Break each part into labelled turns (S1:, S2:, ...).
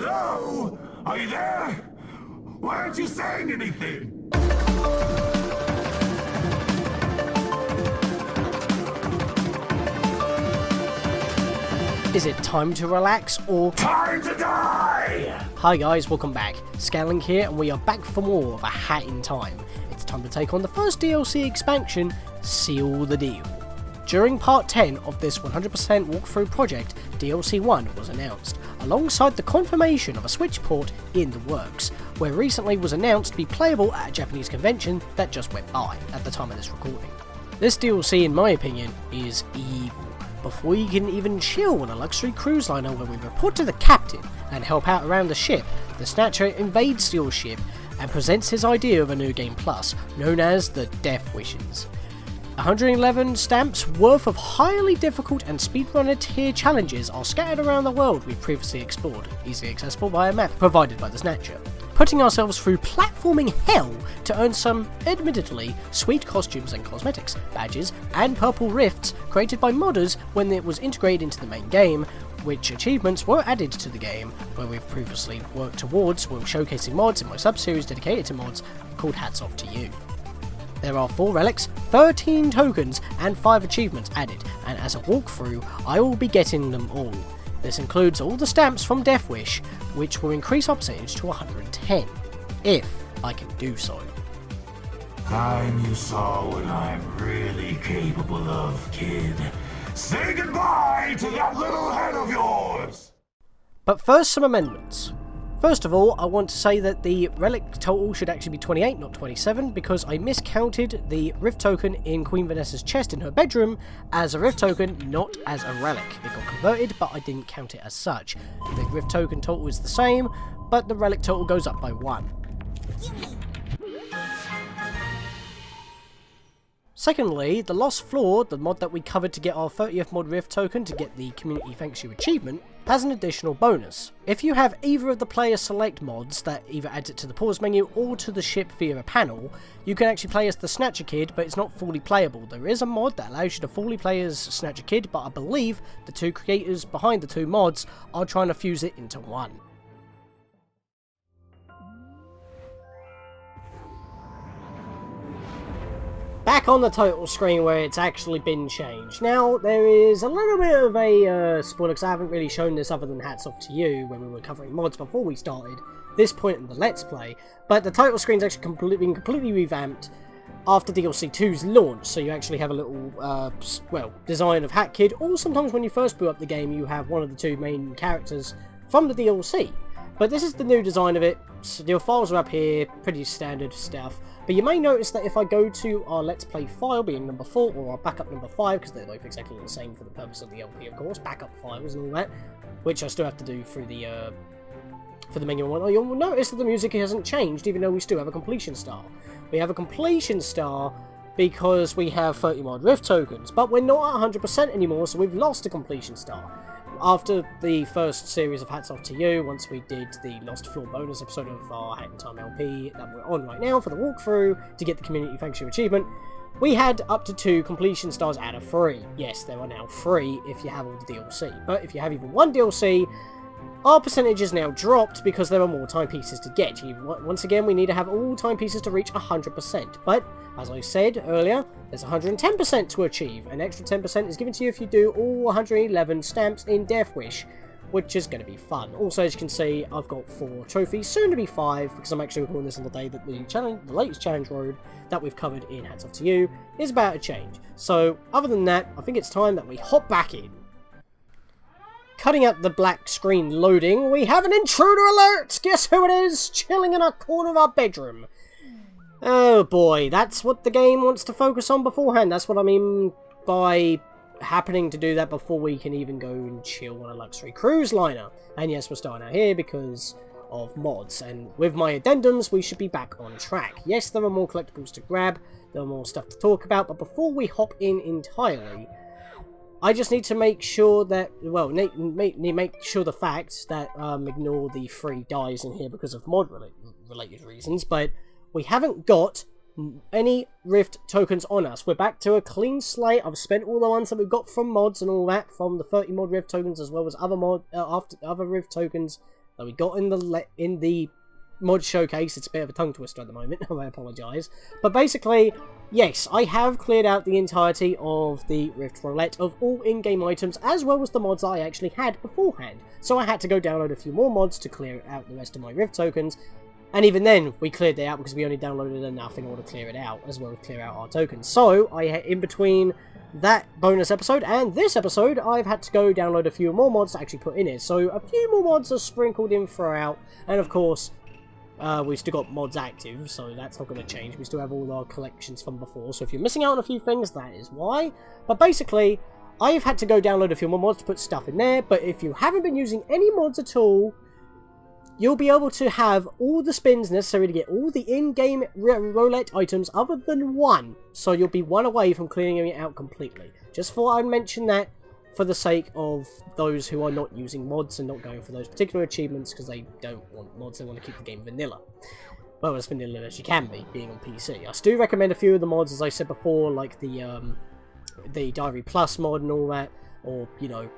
S1: Hello? Are you there? Why aren't you saying anything?
S2: Is it time to relax or
S1: Time to die!
S2: Hi guys, welcome back. Scatlink here, and we are back for more of A Hat in Time. It's time to take on the first DLC expansion, Seal the Deal. During part 10 of this 100% walkthrough project, DLC 1 was announced, alongside the confirmation of a Switch port in the works, where recently was announced to be playable at a Japanese convention that just went by at the time of this recording. This DLC, in my opinion, is evil. Before you can even chill on a luxury cruise liner where we report to the captain and help out around the ship, the Snatcher invades your ship and presents his idea of a new game plus, known as the Death Wishes. 111 stamps worth of highly difficult and speedrunner tier challenges are scattered around the world we've previously explored, easily accessible via a map provided by the Snatcher. Putting ourselves through platforming hell to earn some, admittedly, sweet costumes and cosmetics, badges, and purple rifts created by modders when it was integrated into the main game, which achievements were added to the game, where we've previously worked towards while showcasing mods in my sub-series dedicated to mods called Hats Off to You. There are 4 relics, 13 tokens, and 5 achievements added, and as a walkthrough, I will be getting them all. This includes all the stamps from Death Wish, which will increase our percentage to 110, if I can do so.
S1: Time you saw what I'm really capable of, kid. Say goodbye to that little head of yours!
S2: But first, some amendments. First of all, I want to say that the relic total should actually be 28, not 27, because I miscounted the rift token in Queen Vanessa's chest in her bedroom as a rift token, not as a relic. It got converted, but I didn't count it as such. The rift token total is the same, but the relic total goes up by 1. Secondly, the Lost Floor, the mod that we covered to get our 30th mod rift token to get the Community Thanks You achievement, has an additional bonus. If you have either of the player select mods that either adds it to the pause menu or to the ship via a panel, you can actually play as the Snatcher Kid, but it's not fully playable. There is a mod that allows you to fully play as Snatcher Kid, but I believe the 2 creators behind the 2 mods are trying to fuse it into one. Back on the title screen where it's actually been changed. Now, there is a little bit of a spoiler, because I haven't really shown this other than Hats Off to You when we were covering mods before we started this point in the Let's Play, but the title screen's actually been completely revamped after DLC 2's launch, so you actually have a little, design of Hat Kid, or sometimes when you first boot up the game you have one of the 2 main characters from the DLC. But this is the new design of it. So the files are up here, pretty standard stuff. But you may notice that if I go to our Let's Play file, being number 4, or our backup number 5, because they're both exactly the same for the purpose of the LP, of course, backup files and all that, which I still have to do through the for the menu and whatnot, you'll notice that the music hasn't changed, even though we still have a completion star. We have a completion star because we have 30 mod rift tokens, but we're not at 100% anymore, so we've lost a completion star. After the first series of Hats Off to You, once we did the Lost Floor bonus episode of our Hat in Time LP that we're on right now for the walkthrough to get the Community Thanks You achievement, we had up to 2 completion stars out of 3. Yes, there are now 3 if you have all the DLC, but if you have even 1 DLC, our percentage is now dropped because there are more timepieces to get. Once again, we need to have all timepieces to reach 100%, but as I said earlier, there's 110% to achieve. An extra 10% is given to you if you do all 111 stamps in Death Wish, which is going to be fun. Also, as you can see, I've got 4 trophies, soon to be 5, because I'm actually recording this on the day that the latest challenge road that we've covered in Hats Off to You is about to change. So, other than that, I think it's time that we hop back in. Cutting out the black screen loading, we have an intruder alert! Guess who it is? Chilling in a corner of our bedroom. Oh boy, that's what the game wants to focus on beforehand. That's what I mean by happening to do that before we can even go and chill on a luxury cruise liner. And yes, we're starting out here because of mods, and with my addendums we should be back on track. Yes, there are more collectibles to grab, there are more stuff to talk about, but before we hop in entirely, I just need to make sure that, well, make sure the fact that, ignore the 3 dies in here because of mod-related reasons, but we haven't got any rift tokens on us. We're back to a clean slate. I've spent all the ones that we've got from mods and all that, from the 30 mod rift tokens as well as other rift tokens that we got in the mod showcase. It's a bit of a tongue twister at the moment, I apologise. But basically, yes, I have cleared out the entirety of the Rift Roulette of all in-game items, as well as the mods I actually had beforehand. So I had to go download a few more mods to clear out the rest of my Rift tokens, and even then, we cleared it out because we only downloaded enough in order to clear it out, as well as clear out our tokens. So, in between that bonus episode and this episode, I've had to go download a few more mods to actually put in it. So, a few more mods are sprinkled in throughout, and of course, we've still got mods active, so that's not going to change. We still have all our collections from before, so if you're missing out on a few things, that is why. But basically, I've had to go download a few more mods to put stuff in there, but if you haven't been using any mods at all, you'll be able to have all the spins necessary to get all the in-game roulette items other than one. So you'll be one away from clearing it out completely. Just thought I'd mention that for the sake of those who are not using mods and not going for those particular achievements because they don't want mods, they want to keep the game vanilla. Well, as vanilla as you can be, being on PC. I still recommend a few of the mods, as I said before, like the Diary Plus mod and all that, or, you know,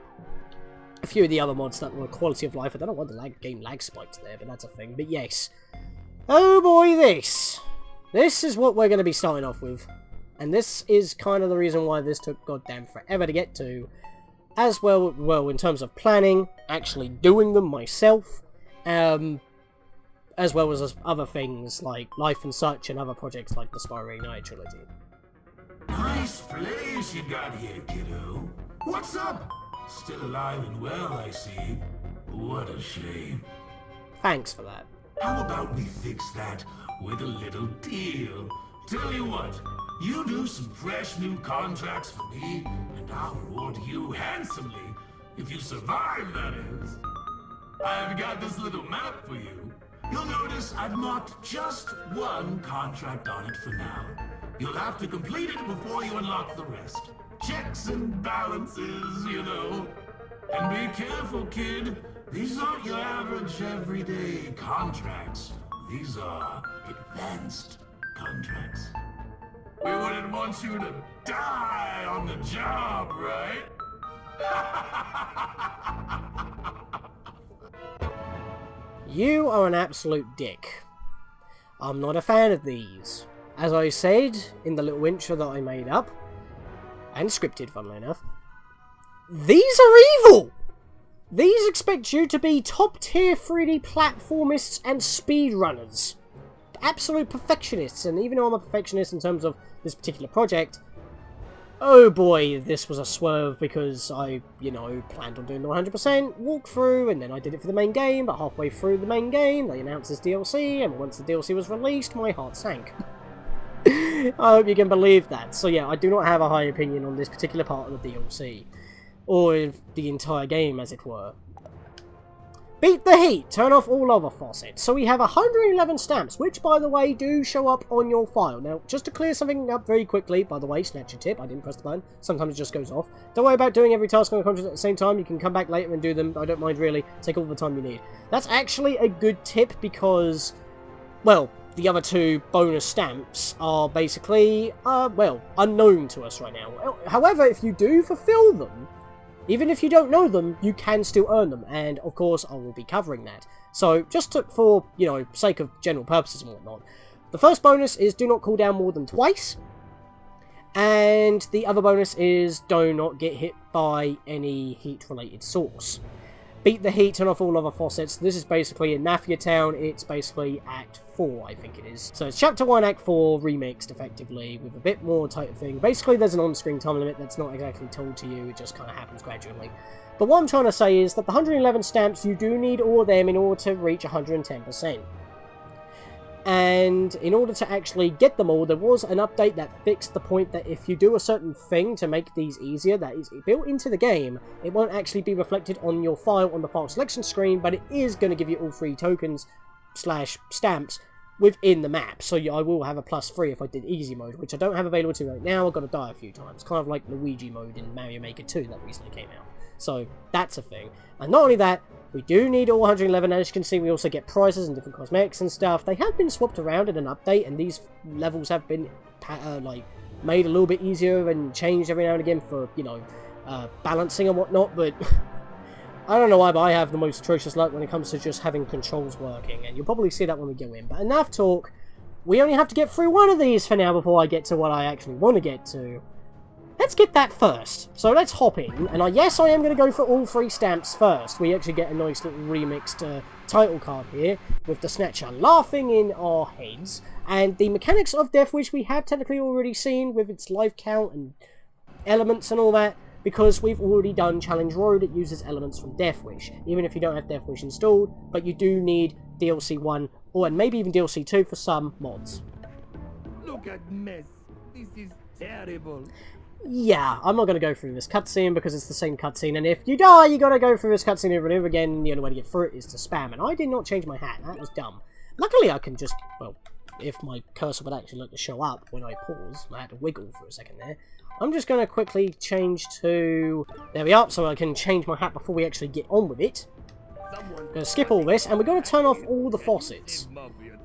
S2: a few of the other mods that were quality of life. I don't know why the game lag spiked there, but that's a thing. But yes. Oh boy, this is what we're going to be starting off with. And this is kind of the reason why this took goddamn forever to get to. As well, in terms of planning, actually doing them myself. As well as other things like Life and Such and other projects like the Spyro Ignited trilogy.
S1: Nice place you got here, kiddo. What's up? Still alive and well, I see. What a shame.
S2: Thanks for that.
S1: How about we fix that with a little deal? Tell you what, you do some fresh new contracts for me, and I'll reward you handsomely. If you survive, that is. I've got this little map for you. You'll notice I've marked just one contract on it for now. You'll have to complete it before you unlock the rest. Checks and balances, you know. And be careful, kid. These aren't your average everyday contracts. These are advanced contracts. We wouldn't want you to die on the job, right?
S2: You are an absolute dick. I'm not a fan of these. As I said in the little intro that I made up, and scripted, funnily enough, these are evil! These expect you to be top-tier 3D platformists and speedrunners. Absolute perfectionists, and even though I'm a perfectionist in terms of this particular project, oh boy, this was a swerve because I, you know, planned on doing the 100% walkthrough, and then I did it for the main game, but halfway through the main game, they announced this DLC, and once the DLC was released, my heart sank. I hope you can believe that. So yeah, I do not have a high opinion on this particular part of the DLC. Or the entire game, as it were. Beat the heat! Turn off all other faucets. So we have 111 stamps, which, by the way, do show up on your file. Now, just to clear something up very quickly, by the way, Snatcher tip, I didn't press the button. Sometimes it just goes off. Don't worry about doing every task on the contract at the same time. You can come back later and do them. I don't mind, really. Take all the time you need. That's actually a good tip because, well, the other two bonus stamps are basically, well, unknown to us right now. However, if you do fulfill them, even if you don't know them, you can still earn them, and of course I will be covering that. So, just for, you know, sake of general purposes and whatnot, the first bonus is do not cool down more than twice, and the other bonus is do not get hit by any heat-related source. Beat the heat, turn off all other faucets. This is basically in Mafia Town. It's basically Act 4, I think it is. So it's Chapter 1, Act 4, remixed, effectively, with a bit more type of thing. Basically, there's an on-screen time limit that's not exactly told to you. It just kind of happens gradually. But what I'm trying to say is that the 111 stamps, you do need all of them in order to reach 110%. And in order to actually get them all, there was an update that fixed the point that if you do a certain thing to make these easier, that is built into the game, it won't actually be reflected on your file on the file selection screen, but it is going to give you all 3 tokens / stamps within the map. So I will have a +3 if I did easy mode, which I don't have available to me right now. I've got to die a few times, kind of like Luigi mode in Mario Maker 2 that recently came out. So that's a thing. And not only that, we do need all 111, as you can see we also get prizes and different cosmetics and stuff. They have been swapped around in an update, and these levels have been like made a little bit easier and changed every now and again for, you know, balancing and whatnot, but I don't know why, but I have the most atrocious luck when it comes to just having controls working, and you'll probably see that when we go in. But enough talk. We only have to get through one of these for now before I get to what I actually want to get to. Let's get that first. So let's hop in, and yes, I am going to go for all 3 stamps first. We actually get a nice little remixed title card here, with the Snatcher laughing in our heads, and the mechanics of Death Wish we have technically already seen with its life count and elements and all that, because we've already done Challenge Road that uses elements from Death Wish, even if you don't have Death Wish installed, but you do need DLC 1, or and maybe even DLC 2 for some mods.
S3: Look at mess. This is terrible.
S2: Yeah, I'm not going to go through this cutscene because it's the same cutscene, and if you die, you got to go through this cutscene over and over again, and the only way to get through it is to spam, and I did not change my hat. That was dumb. Luckily, I can just, well, if my cursor would actually look to show up when I pause, I had to wiggle for a second there. I'm just going to quickly change to... There we are, so I can change my hat before we actually get on with it. I'm going to skip all this, and we're going to turn off all the faucets.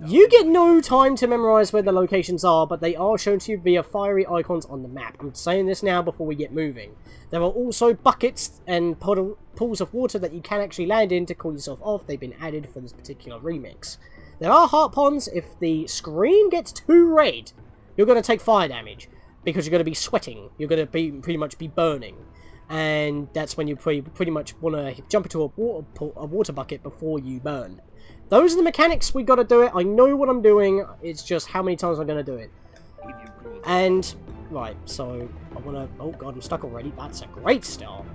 S2: You get no time to memorize where the locations are, but they are shown to you via fiery icons on the map. I'm saying this now before we get moving. There are also buckets and pools of water that you can actually land in to cool yourself off. They've been added for this particular remix. There are heart ponds. If the screen gets too red, you're going to take fire damage, because you're going to be sweating. You're going to be pretty much be burning. And that's when you pretty much want to jump into a water bucket before you burn. Those are the mechanics. We got to do it. I know what I'm doing. It's just how many times I'm going to do it. And, right, so I want to... Oh, God, I'm stuck already. That's a great start.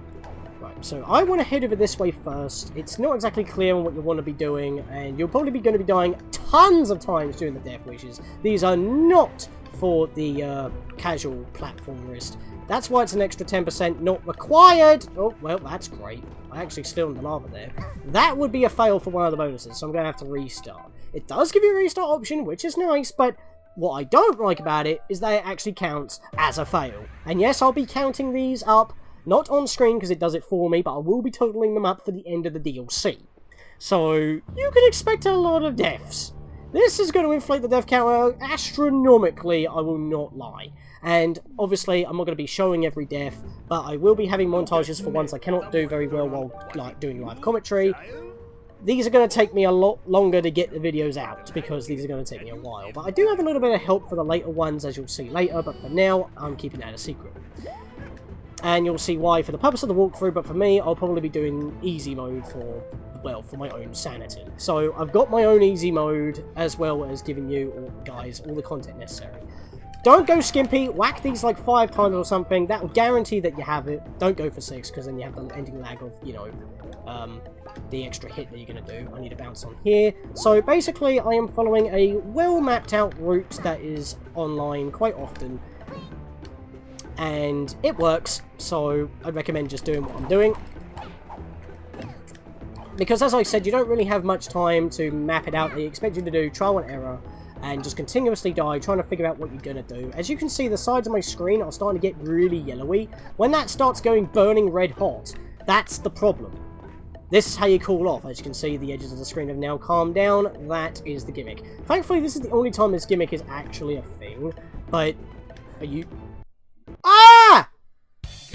S2: Right, so I want to head over this way first. It's not exactly clear on what you want to be doing, and you'll probably be going to be dying tons of times doing the Death Wishes. These are not for the casual platformist. That's why it's an extra 10% not required. Oh, well, that's great. I actually still in the lava there. That would be a fail for one of the bonuses, so I'm going to have to restart. It does give you a restart option, which is nice, but what I don't like about it is that it actually counts as a fail. And yes, I'll be counting these up, not on screen because it does it for me, but I will be totaling them up for the end of the DLC. So, you can expect a lot of deaths. This is going to inflate the death count astronomically, I will not lie. And obviously, I'm not going to be showing every death, but I will be having montages for ones I cannot do very well while doing live commentary. These are going to take me a lot longer to get the videos out, because these are going to take me a while. But I do have a little bit of help for the later ones, as you'll see later, but for now, I'm keeping that a secret. And you'll see why for the purpose of the walkthrough, but for me, I'll probably be doing easy mode for, well, for my own sanity. So, I've got my own easy mode, as well as giving you, guys, all the content necessary. Don't go skimpy, whack these like 5 times or something, that will guarantee that you have it. Don't go for 6, because then you have the ending lag of, you know, the extra hit that you're going to do. I need to bounce on here. So basically, I am following a well mapped out route that is online quite often. And it works, so I'd recommend just doing what I'm doing. Because as I said, you don't really have much time to map it out. They expect you to do trial and error, and just continuously die, trying to figure out what you're going to do. As you can see, the sides of my screen are starting to get really yellowy. When that starts going burning red hot, that's the problem. This is how you cool off. As you can see, the edges of the screen have now calmed down. That is the gimmick. Thankfully, this is the only time this gimmick is actually a thing. But, are you... Ah!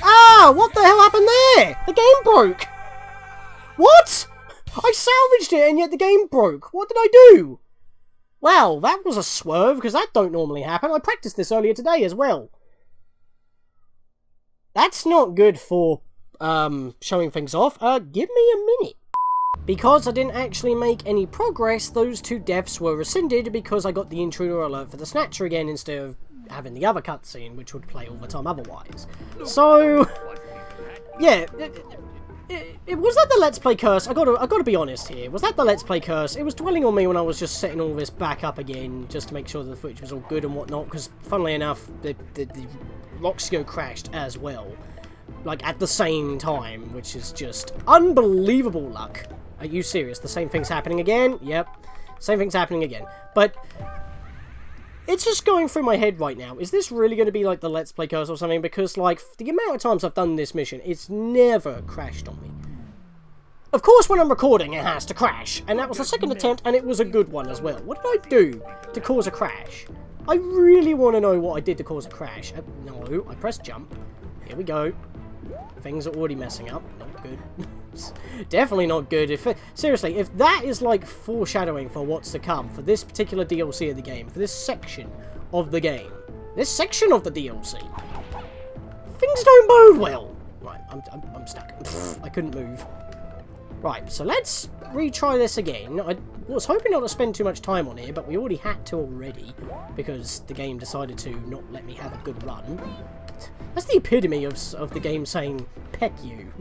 S2: Ah! What the hell happened there? The game broke! What? I salvaged it and yet the game broke. What did I do? Wow, that was a swerve, because that don't normally happen. I practiced this earlier today as well. That's not good for, showing things off. Give me a minute. Because I didn't actually make any progress, those 2 deaths were rescinded because I got the intruder alert for the Snatcher again instead of having the other cutscene, which would play all the time otherwise. So, yeah... was that the Let's Play curse? I gotta be honest here. Was that the Let's Play curse? It was dwelling on me when I was just setting all this back up again, just to make sure that the footage was all good and whatnot, because, funnily enough, the Roxio crashed as well. Like, at the same time, which is just unbelievable luck. Are you serious? The same thing's happening again? Yep. Same thing's happening again. But... it's just going through my head right now. Is this really going to be like the Let's Play curse or something? Because, like, the amount of times I've done this mission, it's never crashed on me. Of course, when I'm recording, it has to crash. And that was the second attempt, and it was a good one as well. What did I do to cause a crash? I really want to know what I did to cause a crash. No, I pressed jump. Here we go. Things are already messing up. Not good. Definitely not good. Seriously, if that is like foreshadowing for what's to come for this particular DLC of the game, for this section of the game, this section of the DLC, things don't bode well. Right, I'm stuck. I couldn't move. Right, so let's retry this again. I was hoping not to spend too much time on here, but we already had to already, because the game decided to not let me have a good run. That's the epitome of the game saying, peck you.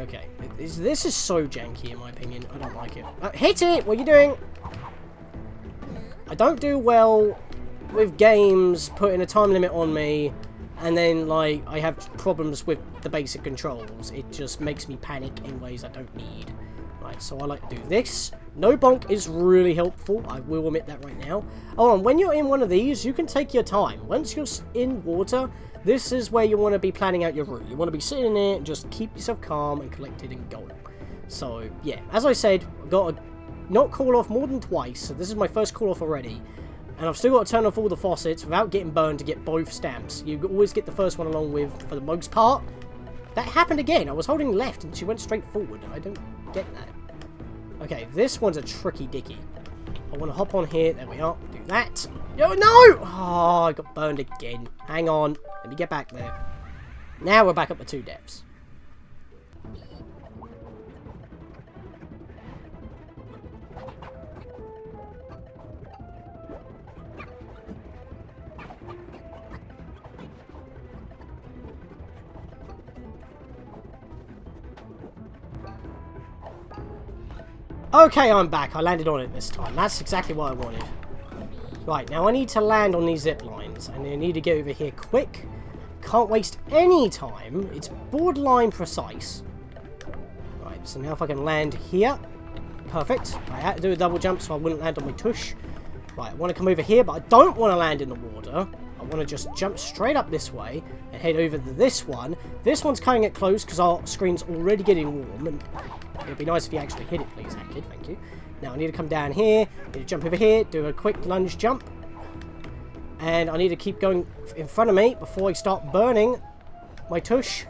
S2: Okay, this is so janky in my opinion. I don't like it. Hit it! What are you doing? I don't do well with games putting a time limit on me, and then, like, I have problems with the basic controls. It just makes me panic in ways I don't need. Right, so I like to do this. No bonk is really helpful. I will admit that right now. Oh, and when you're in one of these, you can take your time. Once you're in water, this is where you want to be planning out your route. You want to be sitting in there and just keep yourself calm and collected and going. So, yeah, as I said, I've got to not call off more than twice. So this is my first call off already. And I've still got to turn off all the faucets without getting burned to get both stamps. You always get the first one along with, for the most part. That happened again. I was holding left and she went straight forward. I don't get that. Okay, this one's a tricky dicky. I want to hop on here. There we are. Do that. No, no! Oh, I got burned again. Hang on. Let me get back there. Now we're back up to 2 depths. Okay, I'm back. I landed on it this time. That's exactly what I wanted. Right, now I need to land on these zip lines. And I need to get over here quick. Can't waste any time. It's borderline precise. Right, so now if I can land here. Perfect. I had to do a double jump so I wouldn't land on my tush. Right, I want to come over here, but I don't want to land in the water. I want to just jump straight up this way and head over to this one. This one's cutting it close because our screen's already getting warm. And it'd be nice if you actually hit it, please, kid. Thank you. Now I need to come down here. I need to jump over here, do a quick lunge jump. And I need to keep going in front of me before I start burning my tush.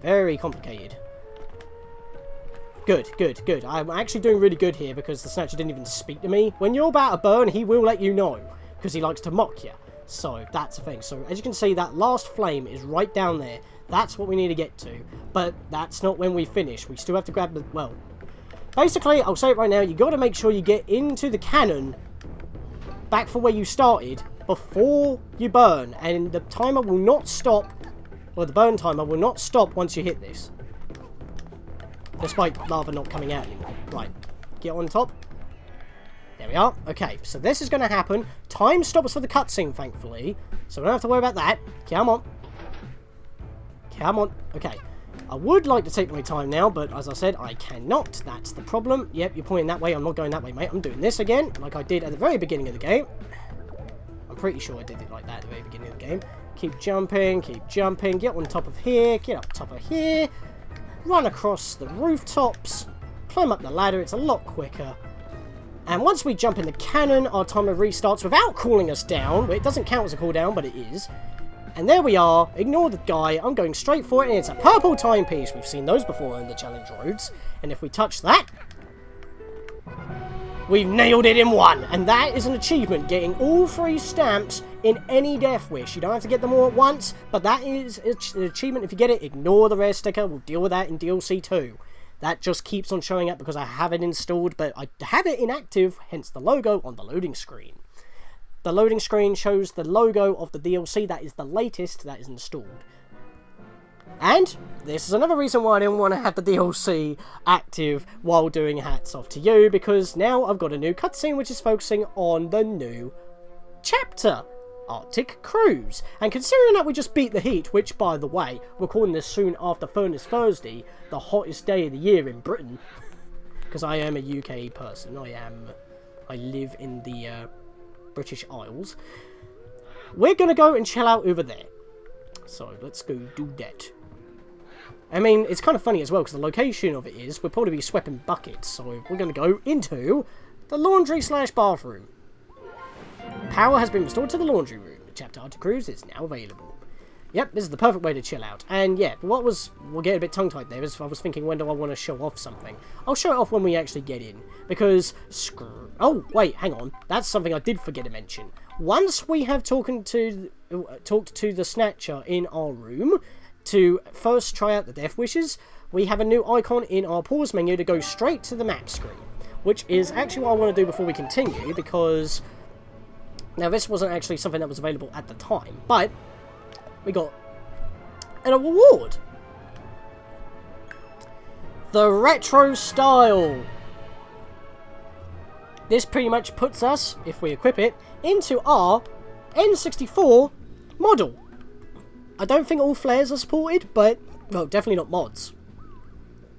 S2: Very complicated. Good, good, good. I'm actually doing really good here because the Snatcher didn't even speak to me. When you're about to burn, he will let you know because he likes to mock you. So that's the thing. So as you can see, that last flame is right down there. That's what we need to get to. But that's not when we finish. We still have to grab the... Well, basically, I'll say it right now. You got to make sure you get into the cannon back from where you started before you burn. And the timer will not stop... Or the burn timer will not stop once you hit this. Despite lava not coming out anymore. Right. Get on top. There we are. Okay, so this is going to happen. Time stops for the cutscene, thankfully. So we don't have to worry about that. Come on. Come on. Okay. I would like to take my time now, but as I said, I cannot. That's the problem. Yep, you're pointing that way. I'm not going that way, mate. I'm doing this again, like I did at the very beginning of the game. I'm pretty sure I did it like that at the very beginning of the game. Keep jumping, get on top of here, get up top of here, run across the rooftops, climb up the ladder. It's a lot quicker. And once we jump in the cannon, our timer restarts without cooling us down. It doesn't count as a cooldown, but it is. And there we are. Ignore the guy. I'm going straight for it, and it's a purple timepiece. We've seen those before in the challenge roads. And if we touch that, we've nailed it in one. And that is an achievement, getting all 3 stamps in any Death Wish. You don't have to get them all at once, but that is an achievement. If you get it, ignore the rare sticker. We'll deal with that in DLC 2. That just keeps on showing up because I have it installed, but I have it inactive, hence the logo on the loading screen. The loading screen shows the logo of the DLC. That is the latest that is installed. And this is another reason why I didn't want to have the DLC active while doing Hats Off to You, because now I've got a new cutscene which is focusing on the new chapter, Arctic Cruise. And considering that we just beat the heat, which, by the way, recording this soon after Furnace Thursday, the hottest day of the year in Britain, because I am a UK person, I live in the British Isles, we're going to go and chill out over there. So, let's go do that. I mean, it's kind of funny as well, because the location of it is, we'll probably be sweeping buckets, so we're going to go into the laundry/bathroom. Power has been restored to the laundry room. The chapter Arctic Cruise is now available. Yep, this is the perfect way to chill out. And yeah, we'll get a bit tongue-tied there, is I was thinking, when do I want to show off something? I'll show it off when we actually get in, because oh, wait, hang on. That's something I did forget to mention. Once we have talked to the Snatcher in our room to first try out the Death Wishes, we have a new icon in our pause menu to go straight to the map screen, which is actually what I want to do before we continue, because now this wasn't actually something that was available at the time, but we got an award. The Retro Style. This pretty much puts us, if we equip it, into our N64 model. I don't think all flares are supported, but, well, definitely not mods.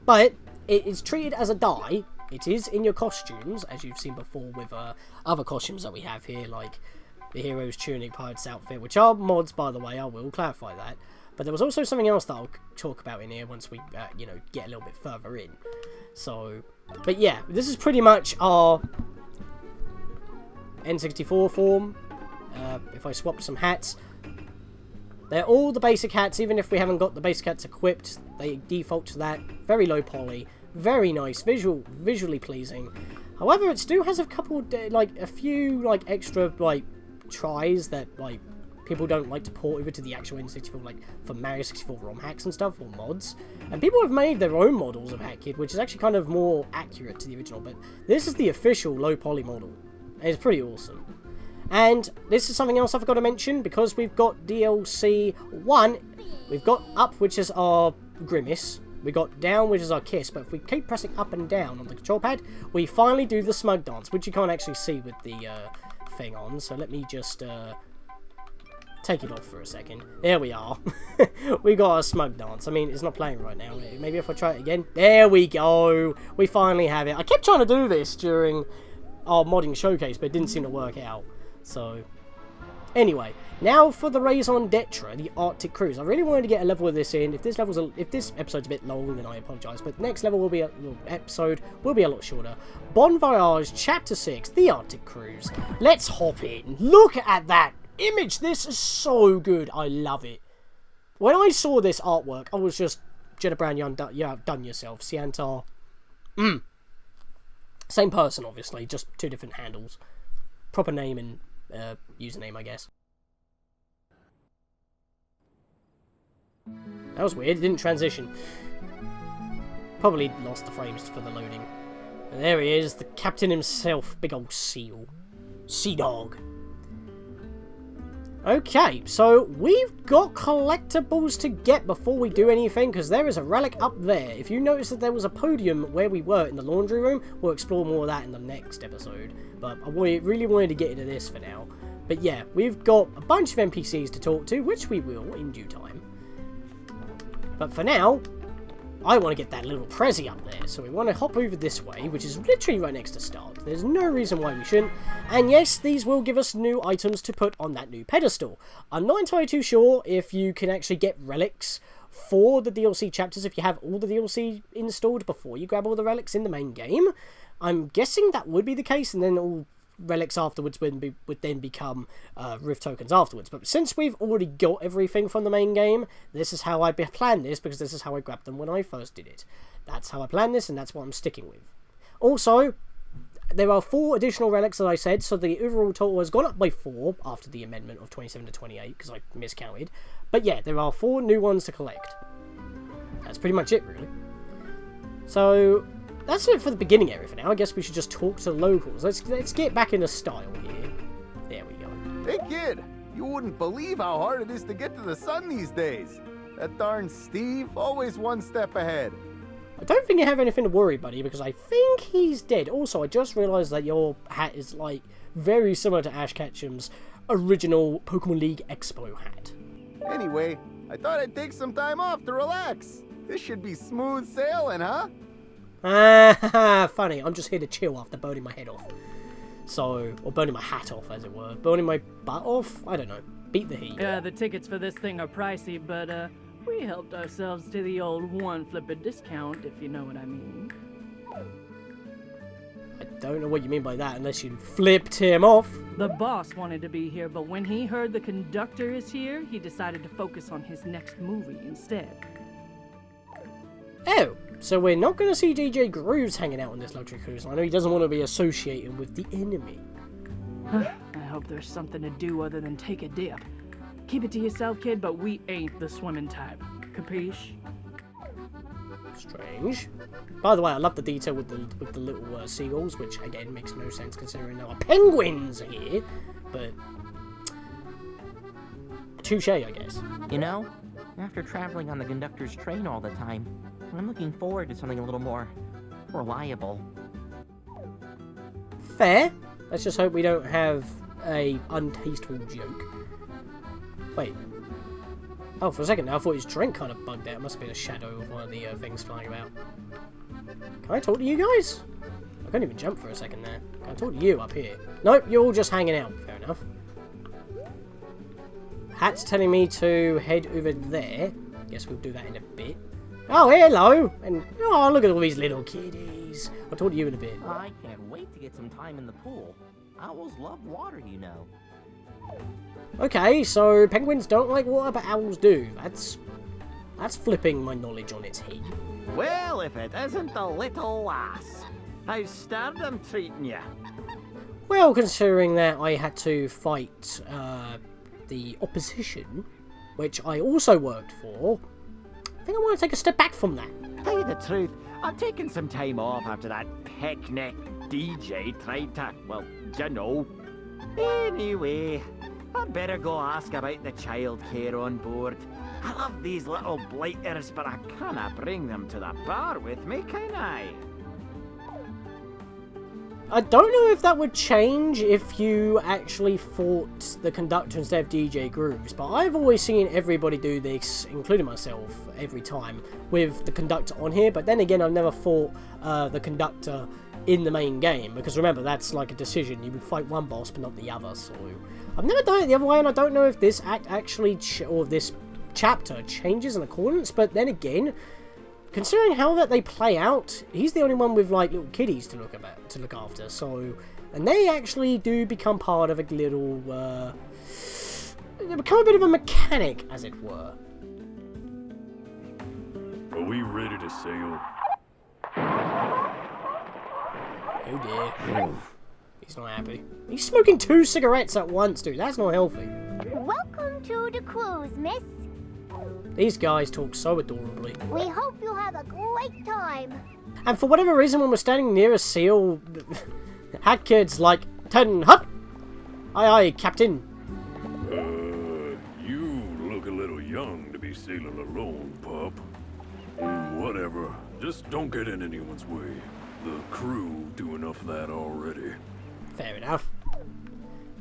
S2: But it is treated as a die. It is in your costumes, as you've seen before with other costumes that we have here, like the Hero's Tunic, Pirate's Outfit, which are mods, by the way, I will clarify that. But there was also something else that I'll talk about in here once we, you know, get a little bit further in. So, but yeah, this is pretty much our N64 form. If I swap some hats, they're all the basic hats. Even if we haven't got the basic hats equipped, they default to that. Very low poly, very nice, visually pleasing. However, it still has a couple, like a few, like extra like tries that like people don't like to port over to the actual N64, like for Mario 64 ROM hacks and stuff, or mods. And people have made their own models of HackKid, which is actually kind of more accurate to the original. But this is the official low poly model. It's pretty awesome. And this is something else I forgot to mention, because we've got DLC 1. We've got up, which is our Grimace. We got down, which is our Kiss. But if we keep pressing up and down on the control pad, we finally do the Smug Dance, which you can't actually see with the thing on. So let me just take it off for a second. There we are. We got our Smug Dance. I mean, it's not playing right now. Maybe if I try it again. There we go. We finally have it. I kept trying to do this during our modding showcase, but it didn't seem to work out. So, anyway, now for the Raison d'etre, the Arctic Cruise. I really wanted to get a level of this in. If this episode's a bit long, then I apologise. But next level will be episode will be a lot shorter. Bon Voyage, Chapter 6, the Arctic Cruise. Let's hop in. Look at that image. This is so good. I love it. When I saw this artwork, I was just, Jenna Brown, you done yourself. Siantar. Same person, obviously, just two different handles. Proper name and username, I guess. That was weird, it didn't transition. Probably lost the frames for the loading. And there he is, the captain himself, big old seal. Sea dog. Okay, so we've got collectibles to get before we do anything, because there is a relic up there. If you notice that there was a podium where we were in the laundry room, we'll explore more of that in the next episode. But I really wanted to get into this for now. But yeah, we've got a bunch of NPCs to talk to, which we will in due time. But for now, I want to get that little Prezi up there, so we want to hop over this way, which is literally right next to start. There's no reason why we shouldn't. And yes, these will give us new items to put on that new pedestal. I'm not entirely too sure if you can actually get relics for the DLC chapters if you have all the DLC installed before you grab all the relics in the main game. I'm guessing that would be the case, and then all relics afterwards would then become Rift tokens afterwards. But since we've already got everything from the main game, this is how I planned this, because this is how I grabbed them when I first did it. That's how I planned this, and that's what I'm sticking with. Also, there are 4 additional relics, as I said, so the overall total has gone up by 4 after the amendment of 27 to 28, because I miscounted. But yeah, there are 4 new ones to collect. That's pretty much it, really. So that's it for the beginning area for now. I guess we should just talk to locals. Let's get back into style here. There we go.
S4: Hey kid, you wouldn't believe how hard it is to get to the sun these days. That darn Steve, always one step ahead.
S2: I don't think you have anything to worry, buddy, because I think he's dead. Also, I just realised that your hat is, like, very similar to Ash Ketchum's original Pokemon League Expo hat.
S4: Anyway, I thought I'd take some time off to relax. This should be smooth sailing, huh?
S2: Funny, I'm just here to chill after burning my head off. So, or burning my hat off, as it were. Burning my butt off? I don't know. Beat the heat.
S5: The tickets for this thing are pricey, but, we helped ourselves to the old one-flipper discount, if you know what I mean.
S2: don't know what you mean by that unless you flipped him off.
S5: The boss wanted to be here, but when he heard the conductor is here, he decided to focus on his next movie instead.
S2: Oh, so we're not going to see DJ Grooves hanging out on this luxury cruise liner. He doesn't want to be associated with the enemy.
S5: I hope there's something to do other than take a dip. Keep it to yourself, kid, but we ain't the swimming type. Capiche?
S2: Strange. By the way, I love the detail with the little seagulls, which again makes no sense considering there are penguins here. But touche, I guess.
S6: You know, after traveling on the conductor's train all the time, I'm looking forward to something a little more reliable.
S2: Fair. Let's just hope we don't have a untasteful joke. Wait. Oh, for a second now, I thought his drink kind of bugged out. It must have been a shadow of one of the things flying about. Can I talk to you guys? I couldn't even jump for a second there. Can I talk to you up here? Nope, you're all just hanging out. Fair enough. Hat's telling me to head over there. Guess we'll do that in a bit. Oh, hello! And, oh, look at all these little kiddies. I'll talk to you in a bit.
S6: I can't wait to get some time in the pool. Owls love water, you know.
S2: Okay, so penguins don't like water, but owls do. That's flipping my knowledge on its head.
S7: Well, if it isn't the little lass. How's stardom treating you?
S2: Well, considering that I had to fight the opposition, which I also worked for, I think I want to take a step back from that.
S7: Tell you the truth, I'm taking some time off after that picnic DJ tried to, well, you know. Anyway, I'd better go ask about the childcare on board. I love these little blighters, but I can't bring them to the bar with me, can I?
S2: I don't know if that would change if you actually fought the conductor instead of DJ Grooves, but I've always seen everybody do this, including myself, every time, with the conductor on here, but then again, I've never fought the conductor in the main game, because remember, that's like a decision. You would fight one boss, but not the other, so I've never done it the other way, and I don't know if this act actually, or this chapter changes in accordance, but then again, considering how that they play out, he's the only one with like little kiddies to look after. So, and they actually do become part of a little, they become a bit of a mechanic, as it were.
S8: Are we ready to sail?
S2: Oh dear. He's not happy. He's smoking 2 cigarettes at once, dude. That's not healthy.
S9: Welcome to the cruise, miss.
S2: These guys talk so adorably.
S9: We hope you have a great time.
S2: And for whatever reason, when we're standing near a seal, Hat Kid's like, "Ten hut! Aye aye, Captain."
S8: You look a little young to be sailing alone, pup. Whatever. Just don't get in anyone's way. The crew do enough of that already.
S2: Fair enough.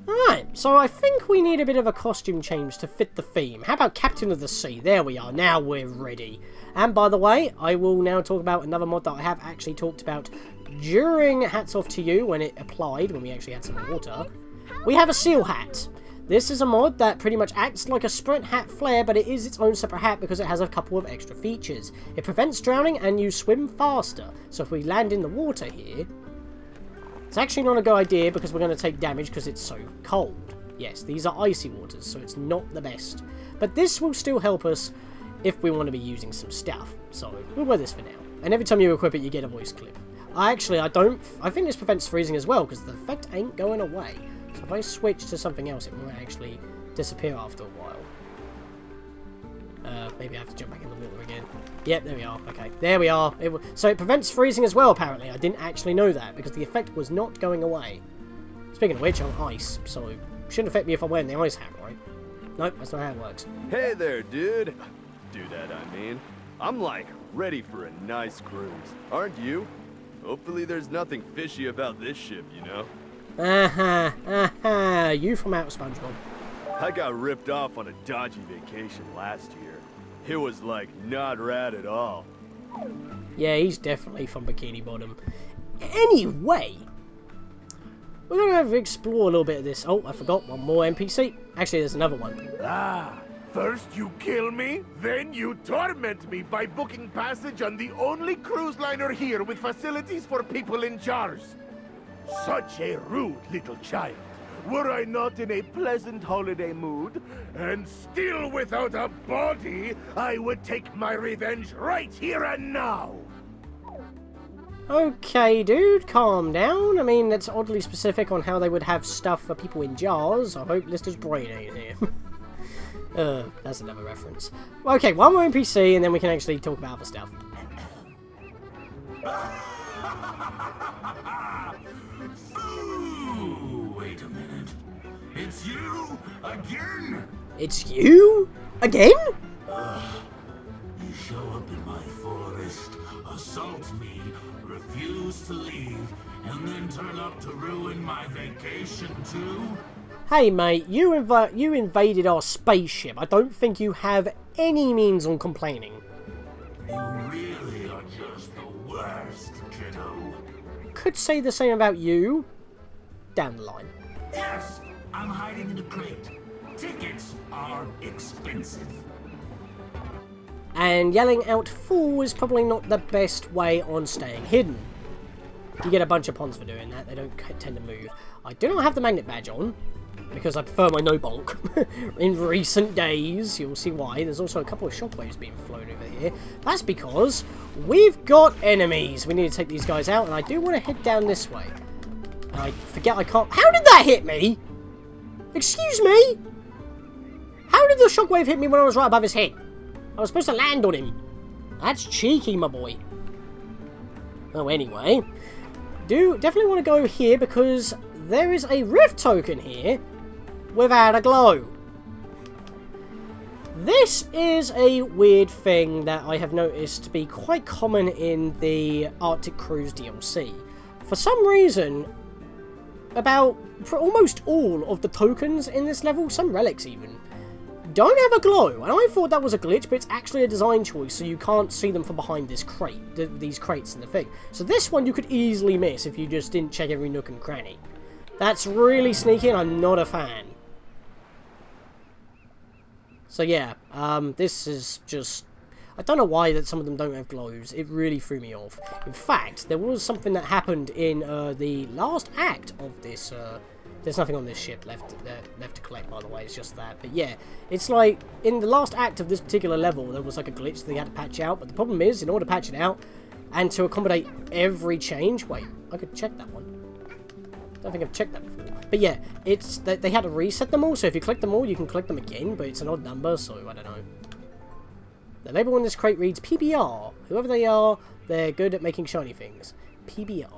S2: Alright, so I think we need a bit of a costume change to fit the theme. How about Captain of the Sea? There we are, now we're ready. And by the way, I will now talk about another mod that I have actually talked about during Hats Off to You when it applied, when we actually had some water. We have a seal hat. This is a mod that pretty much acts like a sprint hat flare, but it is its own separate hat because it has a couple of extra features. It prevents drowning and you swim faster. So if we land in the water here, it's actually not a good idea because we're going to take damage because it's so cold. Yes, these are icy waters, so it's not the best. But this will still help us if we want to be using some stuff. So we'll wear this for now. And every time you equip it, you get a voice clip. I think this prevents freezing as well because the effect ain't going away. So if I switch to something else, it might actually disappear after a while. Maybe I have to jump back in the water again. Yep, there we are. Okay, there we are. So it prevents freezing as well, apparently. I didn't actually know that, because the effect was not going away. Speaking of which, I'm ice, so it shouldn't affect me if I wear the ice hat, right? Nope, that's not how it works.
S10: Hey there, dude. I mean. I'm like, ready for a nice cruise. Aren't you? Hopefully there's nothing fishy about this ship, you know?
S2: You from Outer SpongeBob.
S10: I got ripped off on a dodgy vacation last year. It was like not rad at all.
S2: Yeah, he's definitely from Bikini Bottom. Anyway, we're going to explore a little bit of this. Oh, I forgot one more NPC. Actually, there's another one.
S3: Ah, first you kill me, then you torment me by booking passage on the only cruise liner here with facilities for people in jars. Such a rude little child. Were I not in a pleasant holiday mood, and still without a body, I would take my revenge right here and now!
S2: Okay, dude, calm down. I mean, that's oddly specific on how they would have stuff for people in jars. I hope Lister's brain ain't here. That's another reference. Okay, one more NPC, and then we can actually talk about other stuff.
S1: Ooh, wait a minute. It's you again?
S2: It's you? Again?
S1: You show up in my forest, assault me, refuse to leave, and then turn up to ruin my vacation too?
S2: Hey mate, you invaded our spaceship. I don't think you have any means on complaining.
S1: You really are just the worst, kiddo.
S2: Could say the same about you. Down the line.
S1: Yes, I'm hiding in a crate. Tickets are expensive.
S2: And yelling out fool is probably not the best way on staying hidden. You get a bunch of pawns for doing that. They don't tend to move. I do not have the magnet badge on, because I prefer my no bonk. In recent days, you'll see why. There's also a couple of shockwaves being flown over here. That's because we've got enemies. We need to take these guys out, and I do want to head down this way. And I forget I can't... How did that hit me? Excuse me? How did the shockwave hit me when I was right above his head? I was supposed to land on him. That's cheeky, my boy. Oh, anyway. Do definitely want to go here because there is a rift token here without a glow. This is a weird thing that I have noticed to be quite common in the Arctic Cruise DLC. For some reason, for almost all of the tokens in this level, some relics even, don't have a glow. And I thought that was a glitch, but it's actually a design choice, so you can't see them from behind this crate, these crates in the thing. So this one you could easily miss if you just didn't check every nook and cranny. That's really sneaky, and I'm not a fan. So yeah, this is just... I don't know why that some of them don't have glows. It really threw me off. In fact, there was something that happened in the last act of this... there's nothing on this ship left to collect, by the way. It's just that. But yeah, it's like, in the last act of this particular level, there was like a glitch that they had to patch out. But the problem is, in order to patch it out, and to accommodate every change... Wait, I could check that one. I don't think I've checked that before. But yeah, it's they had to reset them all, so if you collect them all, you can collect them again, but it's an odd number, so I don't know. The label on this crate reads PBR. Whoever they are, they're good at making shiny things. PBR.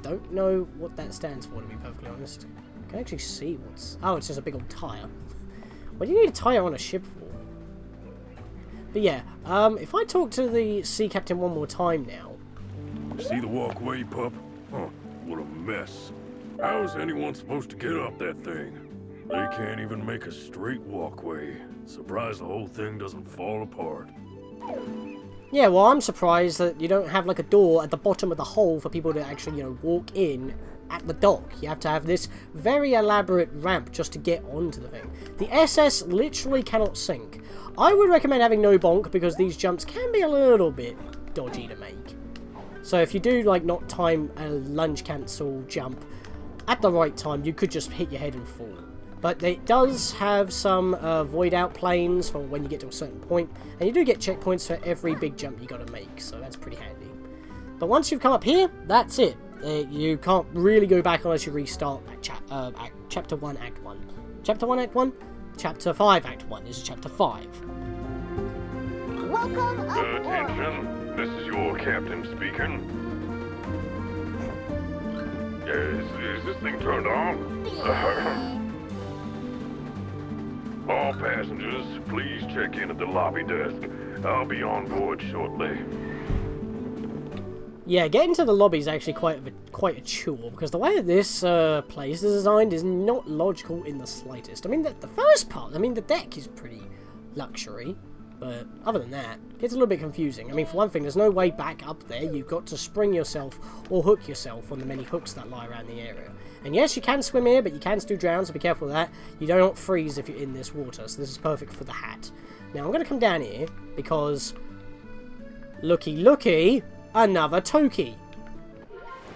S2: Don't know what that stands for, to be perfectly honest. I can actually see what's... Oh, it's just a big old tyre. What do you need a tyre on a ship for? But yeah, if I talk to the sea captain one more time now...
S8: See the walkway, pup? Huh, what a mess. How's anyone supposed to get up that thing? They can't even make a straight walkway. Surprised the whole thing doesn't fall apart.
S2: Yeah, well, I'm surprised that you don't have like a door at the bottom of the hole for people to actually, you know, walk in at the dock. You have to have this very elaborate ramp just to get onto the thing. The SS literally cannot sink. I would recommend having no bonk because these jumps can be a little bit dodgy to make. So if you do like not time a lunge cancel jump at the right time, you could just hit your head and fall. But it does have some void out planes for when you get to a certain point, and you do get checkpoints for every big jump you got to make, so that's pretty handy. But once you've come up here, that's it. You can't really go back unless you restart at Chapter 1, Act 1. Chapter 1, Act 1? Chapter 5, Act 1. This is Chapter 5.
S9: Welcome aboard.
S8: Attention, this is your captain speaking. Is this thing turned on? All passengers, please check in at the lobby desk. I'll be on board shortly.
S2: Yeah, getting to the lobby is actually quite a chore, because the way that this place is designed is not logical in the slightest. I mean, the first part, I mean, the deck is pretty luxury, but other than that, it gets a little bit confusing. I mean, for one thing, there's no way back up there. You've got to spring yourself or hook yourself on the many hooks that lie around the area. And yes, you can swim here, but you can still drown, so be careful of that. You do not freeze if you're in this water, so this is perfect for the hat. Now, I'm going to come down here, because... Looky, looky! Another Toki!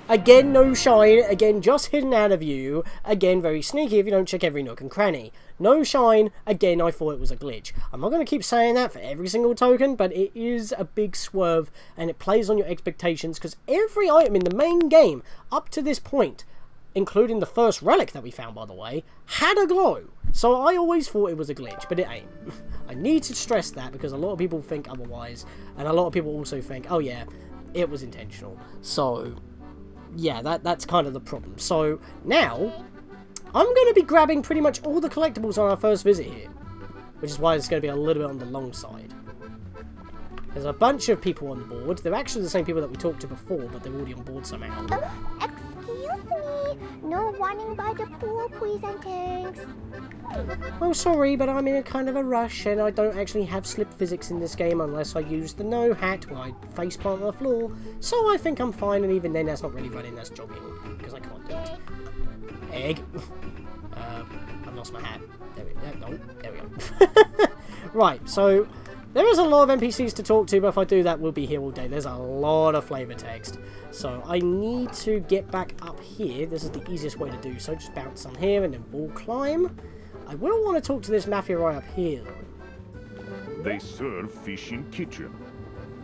S2: Again, no shine. Again, just hidden out of view. Again, very sneaky if you don't check every nook and cranny. No shine. Again, I thought it was a glitch. I'm not going to keep saying that for every single token, but it is a big swerve, and it plays on your expectations, because every item in the main game, up to this point, including the first relic that we found, by the way, had a glow. So I always thought it was a glitch, but it ain't. I need to stress that, because a lot of people think otherwise, and a lot of people also think, oh yeah, it was intentional. So yeah, that's kind of the problem. So now, I'm going to be grabbing pretty much all the collectibles on our first visit here, which is why it's going to be a little bit on the long side. There's a bunch of people on board. They're actually the same people that we talked to before, but they're already on board somehow.
S9: Excuse me. No running by the pool, please and thanks.
S2: Well, sorry, but I'm in a kind of a rush, and I don't actually have slip physics in this game unless I use the no hat where I faceplant on the floor. So I think I'm fine, and even then that's not really running, that's jogging, because I can't do it. Egg. I've lost my hat. There we go. Right, so there is a lot of NPCs to talk to, but if I do that, we'll be here all day. There's a lot of flavor text. So I need to get back up here. This is the easiest way to do so. Just bounce on here and then wall climb. I will want to talk to this mafia right up here, though.
S3: They serve fish in kitchen.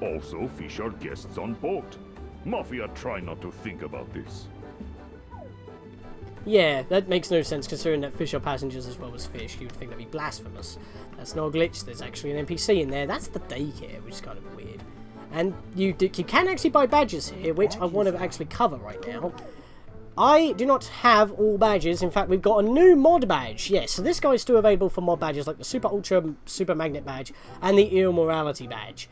S3: Also, fish are guests on boat. Mafia try not to think about this.
S2: Yeah, that makes no sense considering that fish are passengers as well as fish. You'd think that'd be blasphemous. That's not a glitch. There's actually an NPC in there. That's the daycare, which is kind of weird. And you can actually buy badges here, which I want to actually cover right now. I do not have all badges. In fact, we've got a new mod badge. Yes, so this guy is still available for mod badges like the Super Ultra Super Magnet badge and the Immorality badge,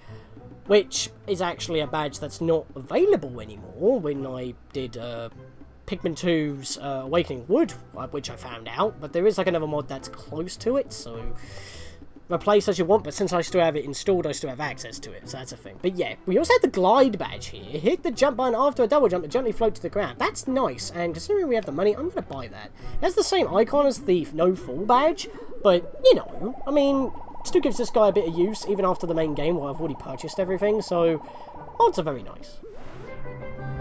S2: which is actually a badge that's not available anymore when I did Pikmin 2's Awakening Wood, which I found out, but there is like another mod that's close to it, so replace as you want, but since I still have it installed, I still have access to it, so that's a thing. But yeah, we also have the glide badge here. Hit the jump button after a double jump to gently float to the ground. That's nice, and considering we have the money, I'm going to buy that. It has the same icon as the no fall badge, but, you know, I mean, still gives this guy a bit of use, even after the main game, where I've already purchased everything, so mods are very nice.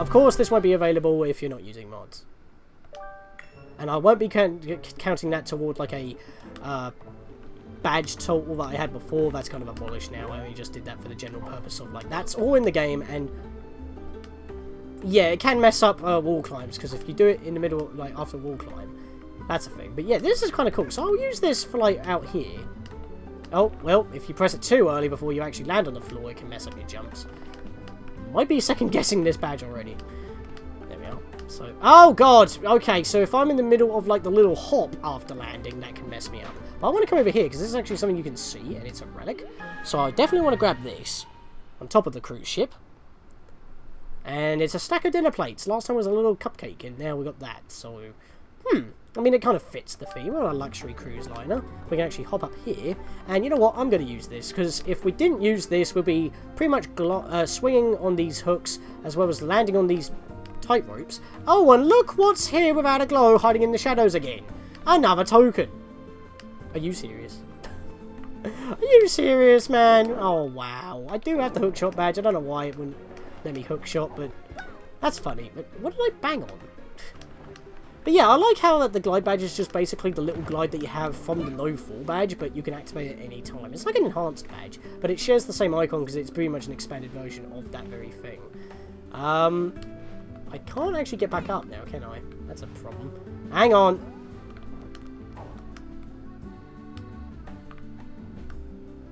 S2: Of course, this won't be available if you're not using mods. And I won't be counting that toward, like, a badge total that I had before. That's kind of abolished now. I only just did that for the general purpose of, like, that's all in the game, and yeah, it can mess up wall climbs, because if you do it in the middle, like, after wall climb, that's a thing. But yeah, this is kind of cool. So I'll use this for, like, out here. Oh, well, if you press it too early before you actually land on the floor, it can mess up your jumps. Might be second guessing this badge already. There we are. So, oh god! Okay, so if I'm in the middle of like the little hop after landing, that can mess me up. But I want to come over here because this is actually something you can see, and it's a relic. So I definitely want to grab this on top of the cruise ship. And it's a stack of dinner plates. Last time was a little cupcake, and now we got that. So, I mean, it kind of fits the theme. We're on a luxury cruise liner. We can actually hop up here. And you know what? I'm going to use this, because if we didn't use this, we'll be pretty much swinging on these hooks, as well as landing on these tight ropes. Oh, and look what's here without a glow, hiding in the shadows again. Another token. Are you serious? Are you serious, man? Oh, wow. I do have the hookshot badge. I don't know why it wouldn't let me hookshot, but that's funny. But what did I bang on? But yeah, I like how that the glide badge is just basically the little glide that you have from the no fall badge, but you can activate it at any time. It's like an enhanced badge, but it shares the same icon because it's pretty much an expanded version of that very thing. I can't actually get back up now, can I? That's a problem. Hang on.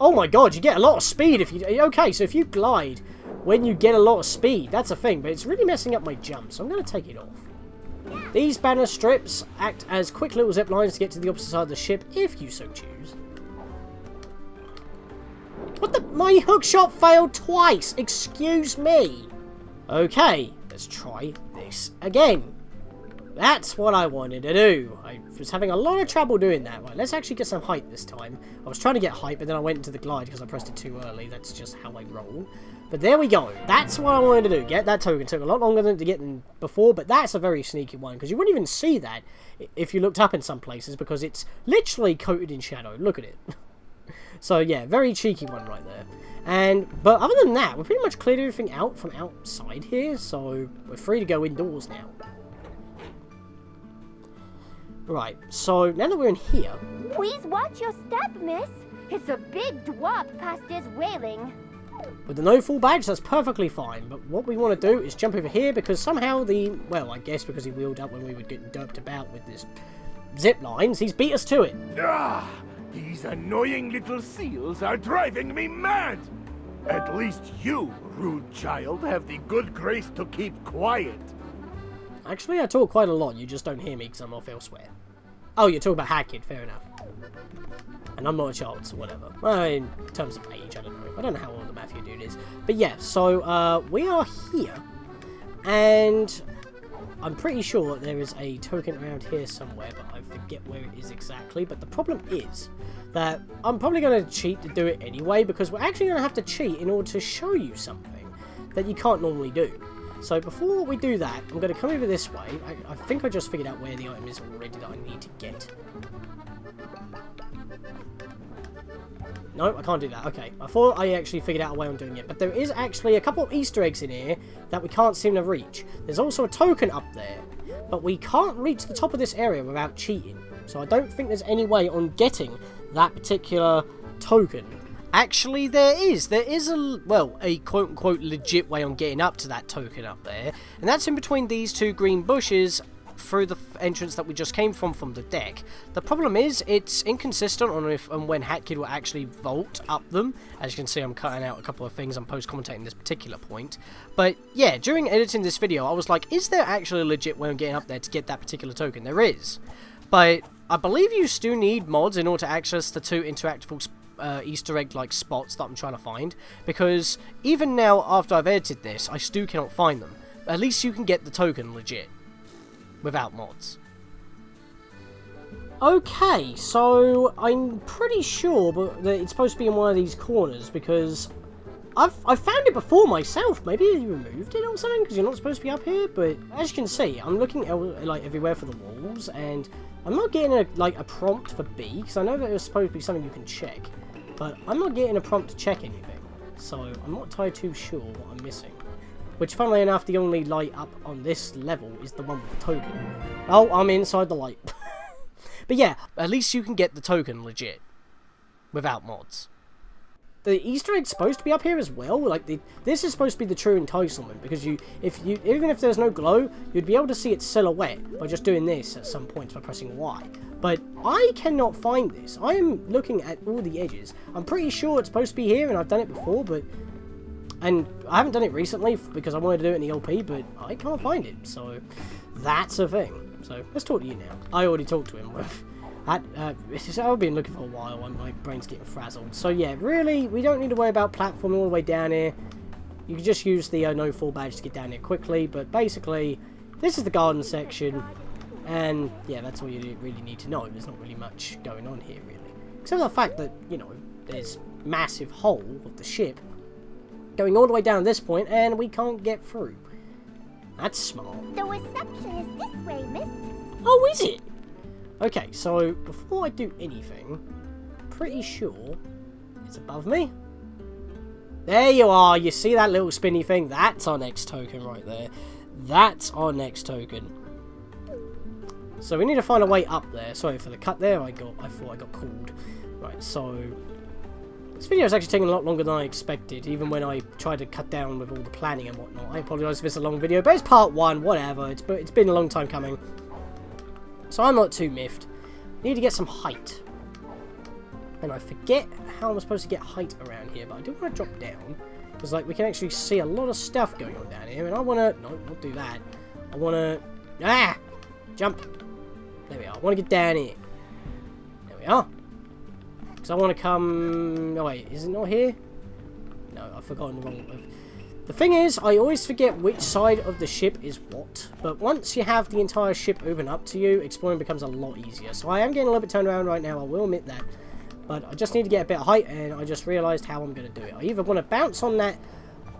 S2: Oh my god, you get a lot of speed if you... Okay, so if you glide when you get a lot of speed, that's a thing, but it's really messing up my jump, so I'm going to take it off. These banner strips act as quick little zip lines to get to the opposite side of the ship, if you so choose. What the? My hookshot failed twice! Excuse me! Okay, let's try this again. That's what I wanted to do. I was having a lot of trouble doing that. Right, let's actually get some height this time. I was trying to get height, but then I went into the glide because I pressed it too early. That's just how I roll. But there we go. That's what I wanted to do. Get that token. It took a lot longer to get than before, but that's a very sneaky one, because you wouldn't even see that if you looked up in some places, because it's literally coated in shadow. Look at it. So yeah, very cheeky one right there. But other than that, we're pretty much cleared everything out from outside here, so we're free to go indoors now. Right, so now that we're in here...
S9: Please watch your step, miss. It's a big dwarf past this railing.
S2: With the no full badge, that's perfectly fine, but what we want to do is jump over here because somehow well, I guess because he wheeled up when we were getting doped about with this zip lines, he's beat us to it.
S3: Ah, these annoying little seals are driving me mad. At least you, rude child, have the good grace to keep quiet.
S2: Actually, I talk quite a lot, you just don't hear me because I'm off elsewhere. Oh, you're talking about Hat Kid, fair enough. And I'm not a child, so whatever. Well, in terms of age, I don't know. I don't know how old the Matthew dude is. But yeah, so we are here. And I'm pretty sure there is a token around here somewhere, but I forget where it is exactly. But the problem is that I'm probably going to cheat to do it anyway, because we're actually going to have to cheat in order to show you something that you can't normally do. So before we do that, I'm going to come over this way. I think I just figured out where the item is already that I need to get. No, I can't do that. Okay, I thought I actually figured out a way on doing it. But there is actually a couple of Easter eggs in here that we can't seem to reach. There's also a token up there, but we can't reach the top of this area without cheating. So I don't think there's any way on getting that particular token. Actually, there is a quote-unquote legit way on getting up to that token up there. And that's in between these two green bushes through the entrance that we just came from the deck. The problem is, it's inconsistent on if and when Hat Kid will actually vault up them. As you can see, I'm cutting out a couple of things. I'm post-commentating this particular point. But yeah, during editing this video, I was like, is there actually a legit way on getting up there to get that particular token? There is. But I believe you still need mods in order to access the two interactable Easter egg-like spots that I'm trying to find, because even now after I've edited this, I still cannot find them. At least you can get the token legit without mods. Okay, so I'm pretty sure that it's supposed to be in one of these corners, because I've found it before myself. Maybe you removed it or something because you're not supposed to be up here, but as you can see, I'm looking like everywhere for the walls, and I'm not getting a prompt for B, because I know that it was supposed to be something you can check. But I'm not getting a prompt to check anything, so I'm not entirely too sure what I'm missing. Which, funnily enough, the only light up on this level is the one with the token. Oh, I'm inside the light. But yeah, at least you can get the token legit, without mods. The Easter egg's supposed to be up here as well. Like, this is supposed to be the true entitlement, because even if there's no glow, you'd be able to see its silhouette by just doing this at some points by pressing Y. But I cannot find this. I am looking at all the edges. I'm pretty sure it's supposed to be here, and I've done it before, and I haven't done it recently because I wanted to do it in the LP, but I can't find it. So that's a thing. So let's talk to you now. I already talked to him. I've been looking for a while, and my brain's getting frazzled. So yeah, really, we don't need to worry about platforming all the way down here. You can just use the no full badge to get down here quickly, but basically, this is the garden section, and yeah, that's all you really need to know. There's not really much going on here, really. Except for the fact that, you know, there's massive hole of the ship going all the way down this point, and we can't get through. That's smart.
S9: The reception is this way, miss.
S2: Oh, is it? Okay, so before I do anything, I'm pretty sure it's above me. There you are. You see that little spinny thing? That's our next token right there. That's our next token. So we need to find a way up there. Sorry for the cut there. I thought I got called. Right, so this video is actually taking a lot longer than I expected, even when I tried to cut down with all the planning and whatnot. I apologise if it's a long video, but it's part 1, whatever. It's been a long time coming. So I'm not too miffed. Need to get some height. And I forget how I'm supposed to get height around here, but I do want to drop down. Because, like, we can actually see a lot of stuff going on down here, and I want to... No, not do that. I want to... Jump! There we are. I want to get down here. There we are. Because I want to come... Oh, wait. Is it not here? No, I've forgotten the wrong... The thing is, I always forget which side of the ship is what, but once you have the entire ship open up to you, exploring becomes a lot easier. So I am getting a little bit turned around right now, I will admit that, but I just need to get a bit of height, and I just realised how I'm going to do it. I either want to bounce on that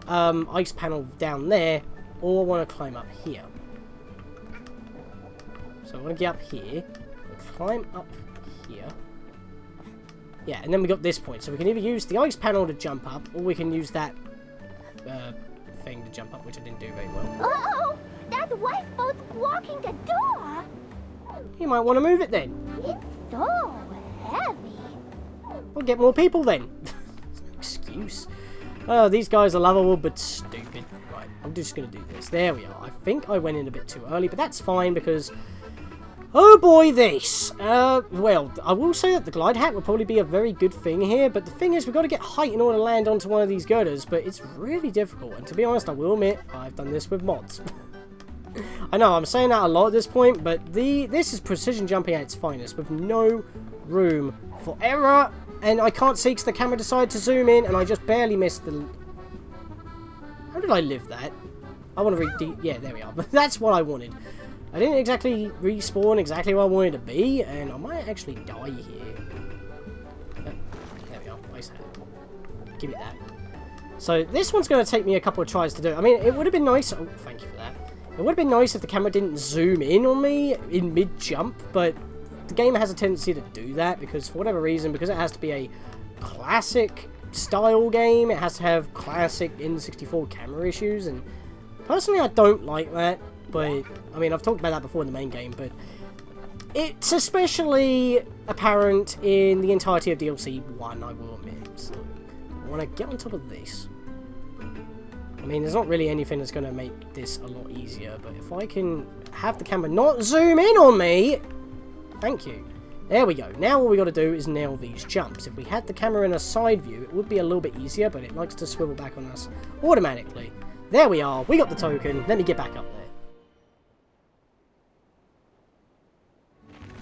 S2: ice panel down there, or I want to climb up here. So I want to get up here, climb up here. Yeah, and then we got this point. So we can either use the ice panel to jump up, or we can use that thing to jump up, which I didn't do very well.
S9: Uh-oh! That lifeboat's blocking the door!
S2: You might want to move it then.
S9: It's so heavy.
S2: We'll get more people then. Excuse. Oh, these guys are lovable but stupid. Right, I'm just going to do this. There we are. I think I went in a bit too early, but that's fine because... Oh boy, this! Well, I will say that the glide hat will probably be a very good thing here, but the thing is, we've got to get height in order to land onto one of these girders, but it's really difficult, and to be honest, I will admit, I've done this with mods. I know, I'm saying that a lot at this point, but this is precision jumping at its finest, with no room for error, and I can't see because the camera decided to zoom in, and I just barely missed the... How did I live that? I want to read... Yeah, there we are, but that's what I wanted. I didn't exactly respawn exactly where I wanted to be, and I might actually die here. There we are, nice hat. Give it that. So this one's going to take me a couple of tries to do. I mean, it would have been nice... Oh, thank you for that. It would have been nice if the camera didn't zoom in on me in mid-jump, but the game has a tendency to do that, because for whatever reason, because it has to be a classic style game, it has to have classic N64 camera issues, and personally I don't like that. But, I mean, I've talked about that before in the main game, but it's especially apparent in the entirety of DLC 1, I will admit. So, I want to get on top of this. I mean, there's not really anything that's going to make this a lot easier, but if I can have the camera not zoom in on me... Thank you. There we go. Now all we got to do is nail these jumps. If we had the camera in a side view, it would be a little bit easier, but it likes to swivel back on us automatically. There we are. We got the token. Let me get back up there.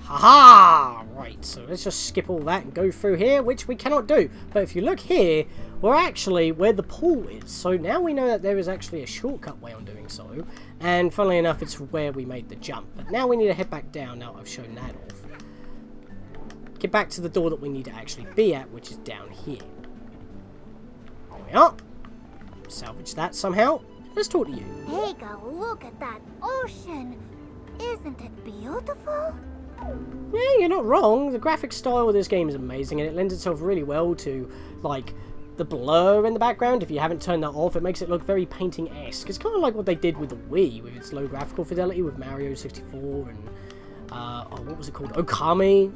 S2: Haha! Right, so let's just skip all that and go through here, which we cannot do. But if you look here, we're actually where the pool is. So now we know that there is actually a shortcut way on doing so. And funnily enough, it's where we made the jump. But now we need to head back down now I've shown that off. Get back to the door that we need to actually be at, which is down here. There we are. Salvage that somehow. Let's talk to you.
S9: Take a look at that ocean. Isn't it beautiful?
S2: Yeah, you're not wrong. The graphic style of this game is amazing, and it lends itself really well to, like, the blur in the background. If you haven't turned that off, it makes it look very painting-esque. It's kind of like what they did with the Wii, with its low graphical fidelity, with Mario 64 and, oh, what was it called? Okami.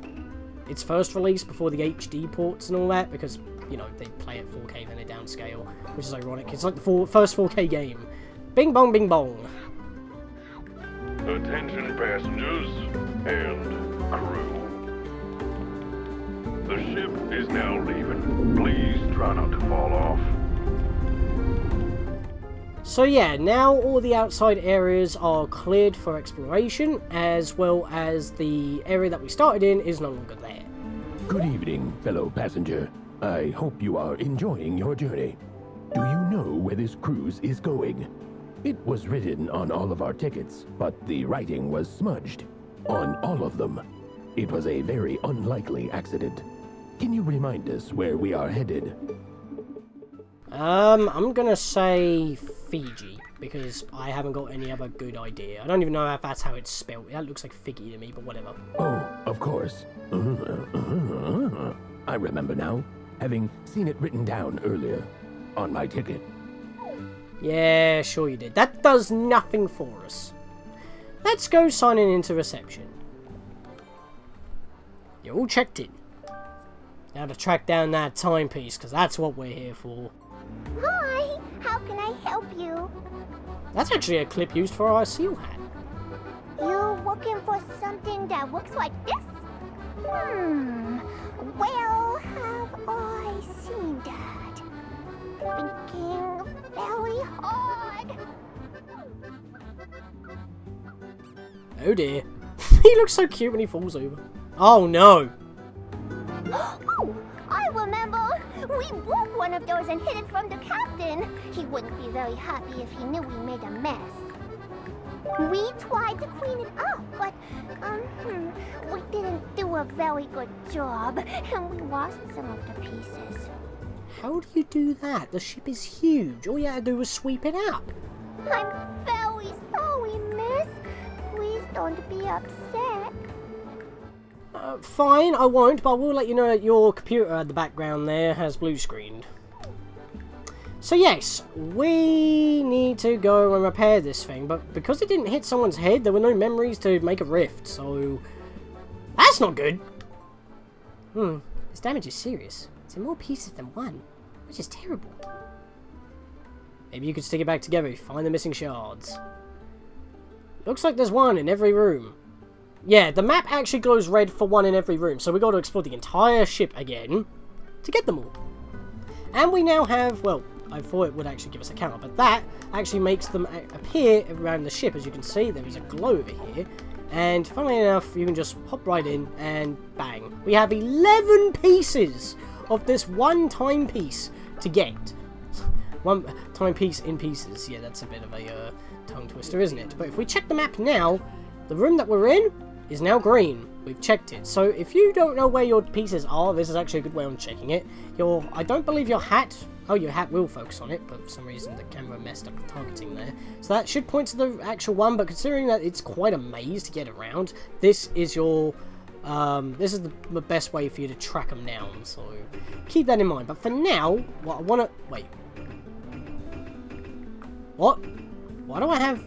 S2: Its first release before the HD ports and all that, because, you know, they play at 4K, then they downscale, which is ironic. It's like the first 4K game. Bing bong, bing bong.
S8: Attention passengers and crew. The ship is now leaving. Please try not to fall off.
S2: So yeah, now all the outside areas are cleared for exploration, as well as the area that we started in is no longer there.
S11: Good evening, fellow passenger. I hope you are enjoying your journey. Do you know where this cruise is going? It was written on all of our tickets, but the writing was smudged. On all of them. It was a very unlikely accident. Can you remind us where we are headed?
S2: I'm gonna say Fiji, because I haven't got any other good idea. I don't even know if that's how it's spelled. That looks like Figgy to me, but whatever.
S11: Oh, of course. I remember now, having seen it written down earlier on my ticket.
S2: Yeah, sure you did. That does nothing for us. Let's go signing into reception. You're all checked in. Now to track down that timepiece, because that's what we're here for.
S9: Hi, how can I help you?
S2: That's actually a clip used for our seal hat.
S9: You looking for something that looks like this? Well, have I seen that? Thinking very hard.
S2: Oh dear. He looks so cute when he falls over. Oh no.
S9: Oh, I remember. We broke one of those and hid it from the captain. He wouldn't be very happy if he knew we made a mess. We tried to clean it up, but, we didn't do a very good job, and we lost some of the pieces.
S2: How do you do that? The ship is huge. All you had to do was sweep it up.
S9: I'm very sorry, miss. Please don't be upset.
S2: Fine, I won't, but I will let you know that your computer at the background there has blue screened. So yes, we need to go and repair this thing, but because it didn't hit someone's head, there were no memories to make a rift, so that's not good. This damage is serious. It's in more pieces than one, which is terrible. Maybe you could stick it back together if you find the missing shards. Looks like there's one in every room. Yeah, the map actually glows red for one in every room, so we got to explore the entire ship again to get them all. And we now have, well, I thought it would actually give us a counter, but that actually makes them appear around the ship. As you can see, there is a glow over here. And funnily enough, you can just hop right in and bang. We have 11 pieces of this one timepiece to get. One timepiece in pieces. Yeah, that's a bit of a tongue twister, isn't it? But if we check the map now, the room that we're in is now green. We've checked it. So if you don't know where your pieces are, this is actually a good way of checking it. I don't believe your hat... Oh, your hat will focus on it, but for some reason the camera messed up the targeting there. So that should point to the actual one, but considering that it's quite a maze to get around, this is your... this is the best way for you to track them down, so keep that in mind. But for now, what I want to... Wait. What? Why do I have...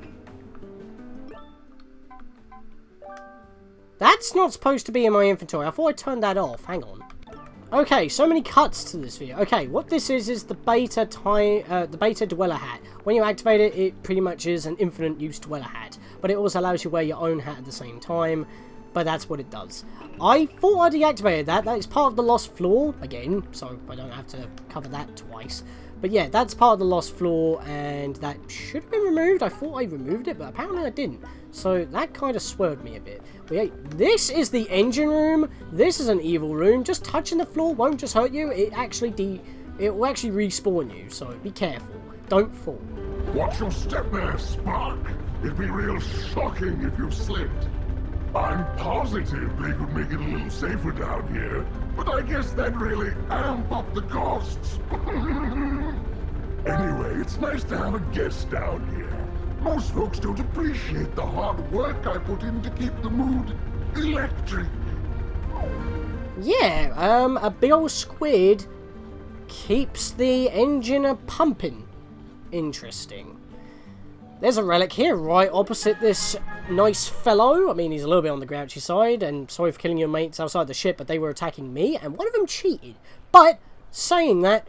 S2: That's not supposed to be in my inventory. I thought I turned that off. Hang on. Okay, so many cuts to this video. Okay, what this is the beta dweller hat. When you activate it, it pretty much is an infinite use dweller hat, but it also allows you to wear your own hat at the same time. But that's what it does. I thought I deactivated that. That is part of the lost floor again, so I don't have to cover that twice. But yeah, that's part of the lost floor, and that should have been removed. I thought I removed it, but apparently I didn't. So that kind of swerved me a bit. But yeah, this is the engine room. This is an evil room. Just touching the floor won't just hurt you. It will actually respawn you. So be careful. Don't fall.
S1: Watch your step there, Spark. It'd be real shocking if you slipped. I'm positive they could make it a little safer down here, but I guess that'd really amp up the costs. Anyway, it's nice to have a guest down here. Most folks don't appreciate the hard work I put in to keep the mood electric.
S2: Yeah, a big old squid keeps the engine a-pumping. Interesting. There's a relic here, right opposite this nice fellow. I mean, he's a little bit on the grouchy side, and sorry for killing your mates outside the ship, but they were attacking me, and one of them cheated. But, saying that,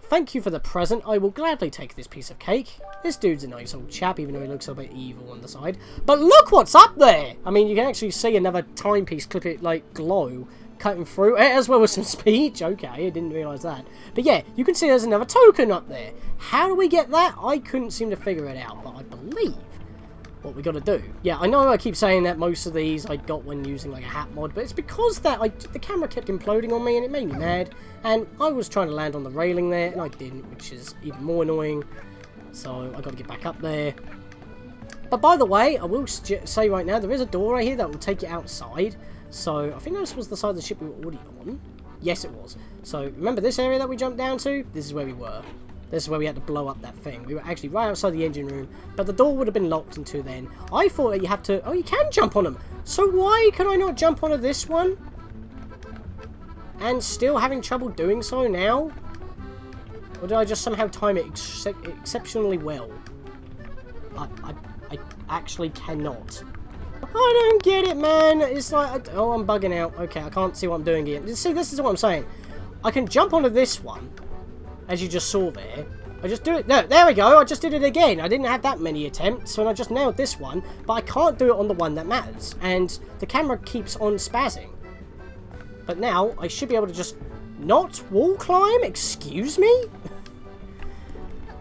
S2: thank you for the present. I will gladly take this piece of cake. This dude's a nice old chap, even though he looks a bit evil on the side. But look what's up there! I mean, you can actually see another timepiece clip it, like, glow, cutting through, as well as some speech. Okay, I didn't realise that. But yeah, you can see there's another token up there. How do we get that? I couldn't seem to figure it out, but I believe what we got to do. Yeah, I know I keep saying that most of these I got when using like a hat mod, but it's because that the camera kept imploding on me and it made me mad, and I was trying to land on the railing there and I didn't, which is even more annoying. So I got to get back up there. But by the way, I will say right now, there is a door right here that will take you outside. So I think this was the side of the ship we were already on. Yes, it was. So remember this area that we jumped down to? This is where we were. This is where we had to blow up that thing. We were actually right outside the engine room, but the door would have been locked until then. I thought that you have to... Oh, you can jump on them. So why can I not jump onto this one? And still having trouble doing so now? Or did I just somehow time it exceptionally well? I actually cannot. I don't get it, man. It's like... Oh, I'm bugging out. Okay, I can't see what I'm doing here. See, this is what I'm saying. I can jump onto this one, as you just saw there. I just do it. No, there we go. I just did it again. I didn't have that many attempts, and I just nailed this one. But I can't do it on the one that matters. And the camera keeps on spazzing. But now, I should be able to just not wall climb? Excuse me?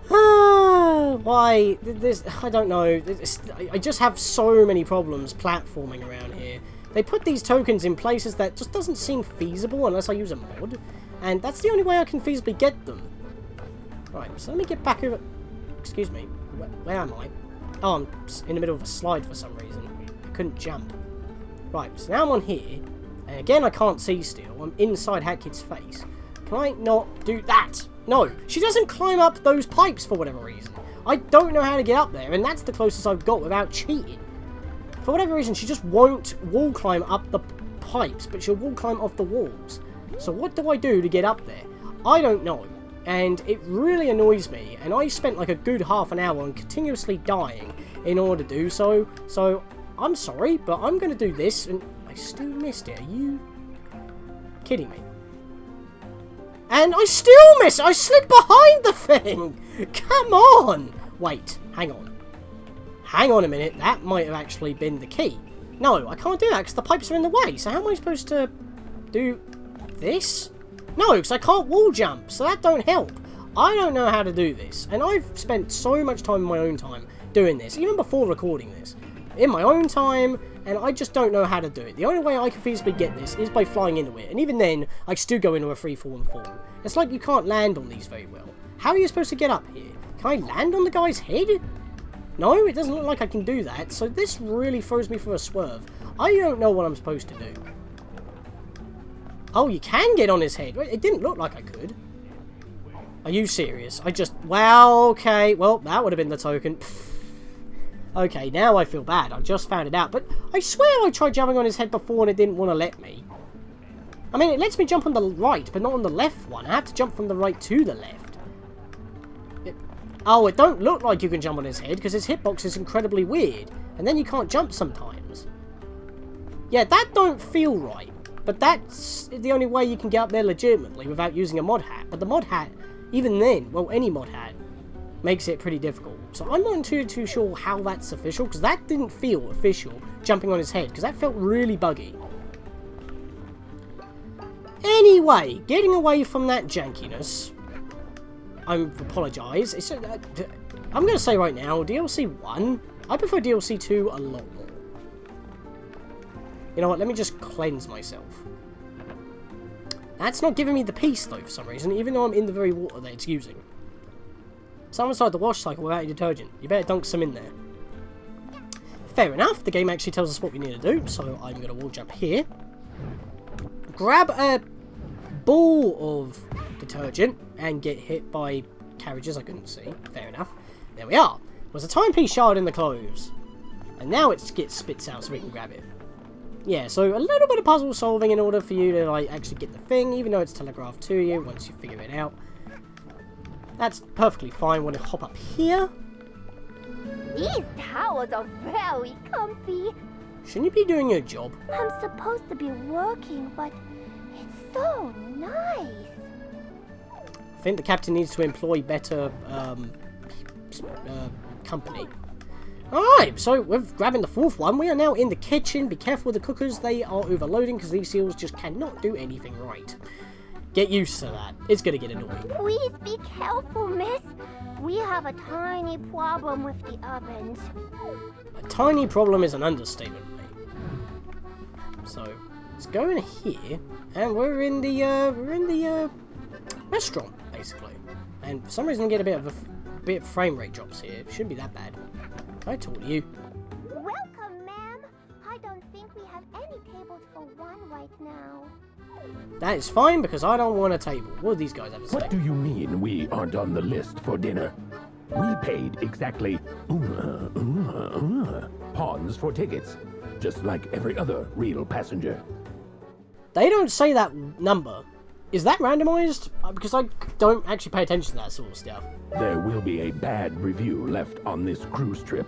S2: Why? I don't know. I just have so many problems platforming around here. They put these tokens in places that just doesn't seem feasible unless I use a mod. And that's the only way I can feasibly get them. Right, so let me get back over... Excuse me. Where am I? Oh, I'm in the middle of a slide for some reason. I couldn't jump. Right, so now I'm on here. And again, I can't see still. I'm inside Hatkid's face. Can I not do that? No, she doesn't climb up those pipes for whatever reason. I don't know how to get up there, and that's the closest I've got without cheating. For whatever reason, she just won't wall climb up the pipes, but she'll wall climb off the walls. So what do I do to get up there? I don't know. And it really annoys me, and I spent like a good half an hour on continuously dying in order to do so. So, I'm sorry, but I'm going to do this, and I still missed it. Are you kidding me? And I still missed it! I slid behind the thing! Come on! Wait, hang on. Hang on a minute, that might have actually been the key. No, I can't do that because the pipes are in the way, so how am I supposed to do this? No, because I can't wall jump, so that don't help. I don't know how to do this, and I've spent so much time in my own time doing this, even before recording this, in my own time, and I just don't know how to do it. The only way I can feasibly get this is by flying into it, and even then, I still go into a free-falling fall. It's like you can't land on these very well. How are you supposed to get up here? Can I land on the guy's head? No, it doesn't look like I can do that, so this really throws me for a swerve. I don't know what I'm supposed to do. Oh, you can get on his head. It didn't look like I could. Are you serious? Wow, okay. Well, that would have been the token. Pfft. Okay, now I feel bad. I just found it out. But I swear I tried jumping on his head before and it didn't want to let me. I mean, it lets me jump on the right, but not on the left one. I have to jump from the right to the left. Oh, it don't look like you can jump on his head because his hitbox is incredibly weird. And then you can't jump sometimes. Yeah, that don't feel right. But that's the only way you can get up there legitimately without using a mod hat. But the mod hat, even then, well, any mod hat, makes it pretty difficult. So I'm not too sure how that's official, because that didn't feel official, jumping on his head, because that felt really buggy. Anyway, getting away from that jankiness, I apologise. I'm going to say right now, DLC 1, I prefer DLC 2 a lot more. You know what, let me just cleanse myself. That's not giving me the piece, though, for some reason, even though I'm in the very water that it's using. Someone started the wash cycle without your detergent. You better dunk some in there. Fair enough, the game actually tells us what we need to do, so I'm going to wall jump here. Grab a ball of detergent and get hit by carriages I couldn't see. Fair enough. There we are. There's a timepiece shard in the clothes. And now it gets spits out so we can grab it. Yeah, so a little bit of puzzle solving in order for you to like actually get the thing, even though it's telegraphed to you once you figure it out. That's perfectly fine. Want to hop up here?
S9: These towels are very comfy.
S2: Shouldn't you be doing your job?
S9: I'm supposed to be working, but it's so nice.
S2: I think the captain needs to employ better company. Alright, so with grabbing the fourth one, we are now in the kitchen. Be careful with the cookers, they are overloading because these seals just cannot do anything right. Get used to that. It's going to get annoying.
S9: Please be careful, miss. We have a tiny problem with the ovens.
S2: A tiny problem is an understatement, mate. So, let's go in here, and we're in the restaurant, basically. And for some reason I get a bit of frame rate drops here. It shouldn't be that bad. I told you.
S9: Welcome, ma'am. I don't think we have any tables for one right now.
S2: That is fine, because I don't want a table. What do these guys have to say?
S11: What do you mean we aren't on the list for dinner? We paid exactly pawns for tickets, just like every other real passenger.
S2: They don't say that number. Is that randomized? Because I don't actually pay attention to that sort of stuff.
S11: There will be a bad review left on this cruise trip.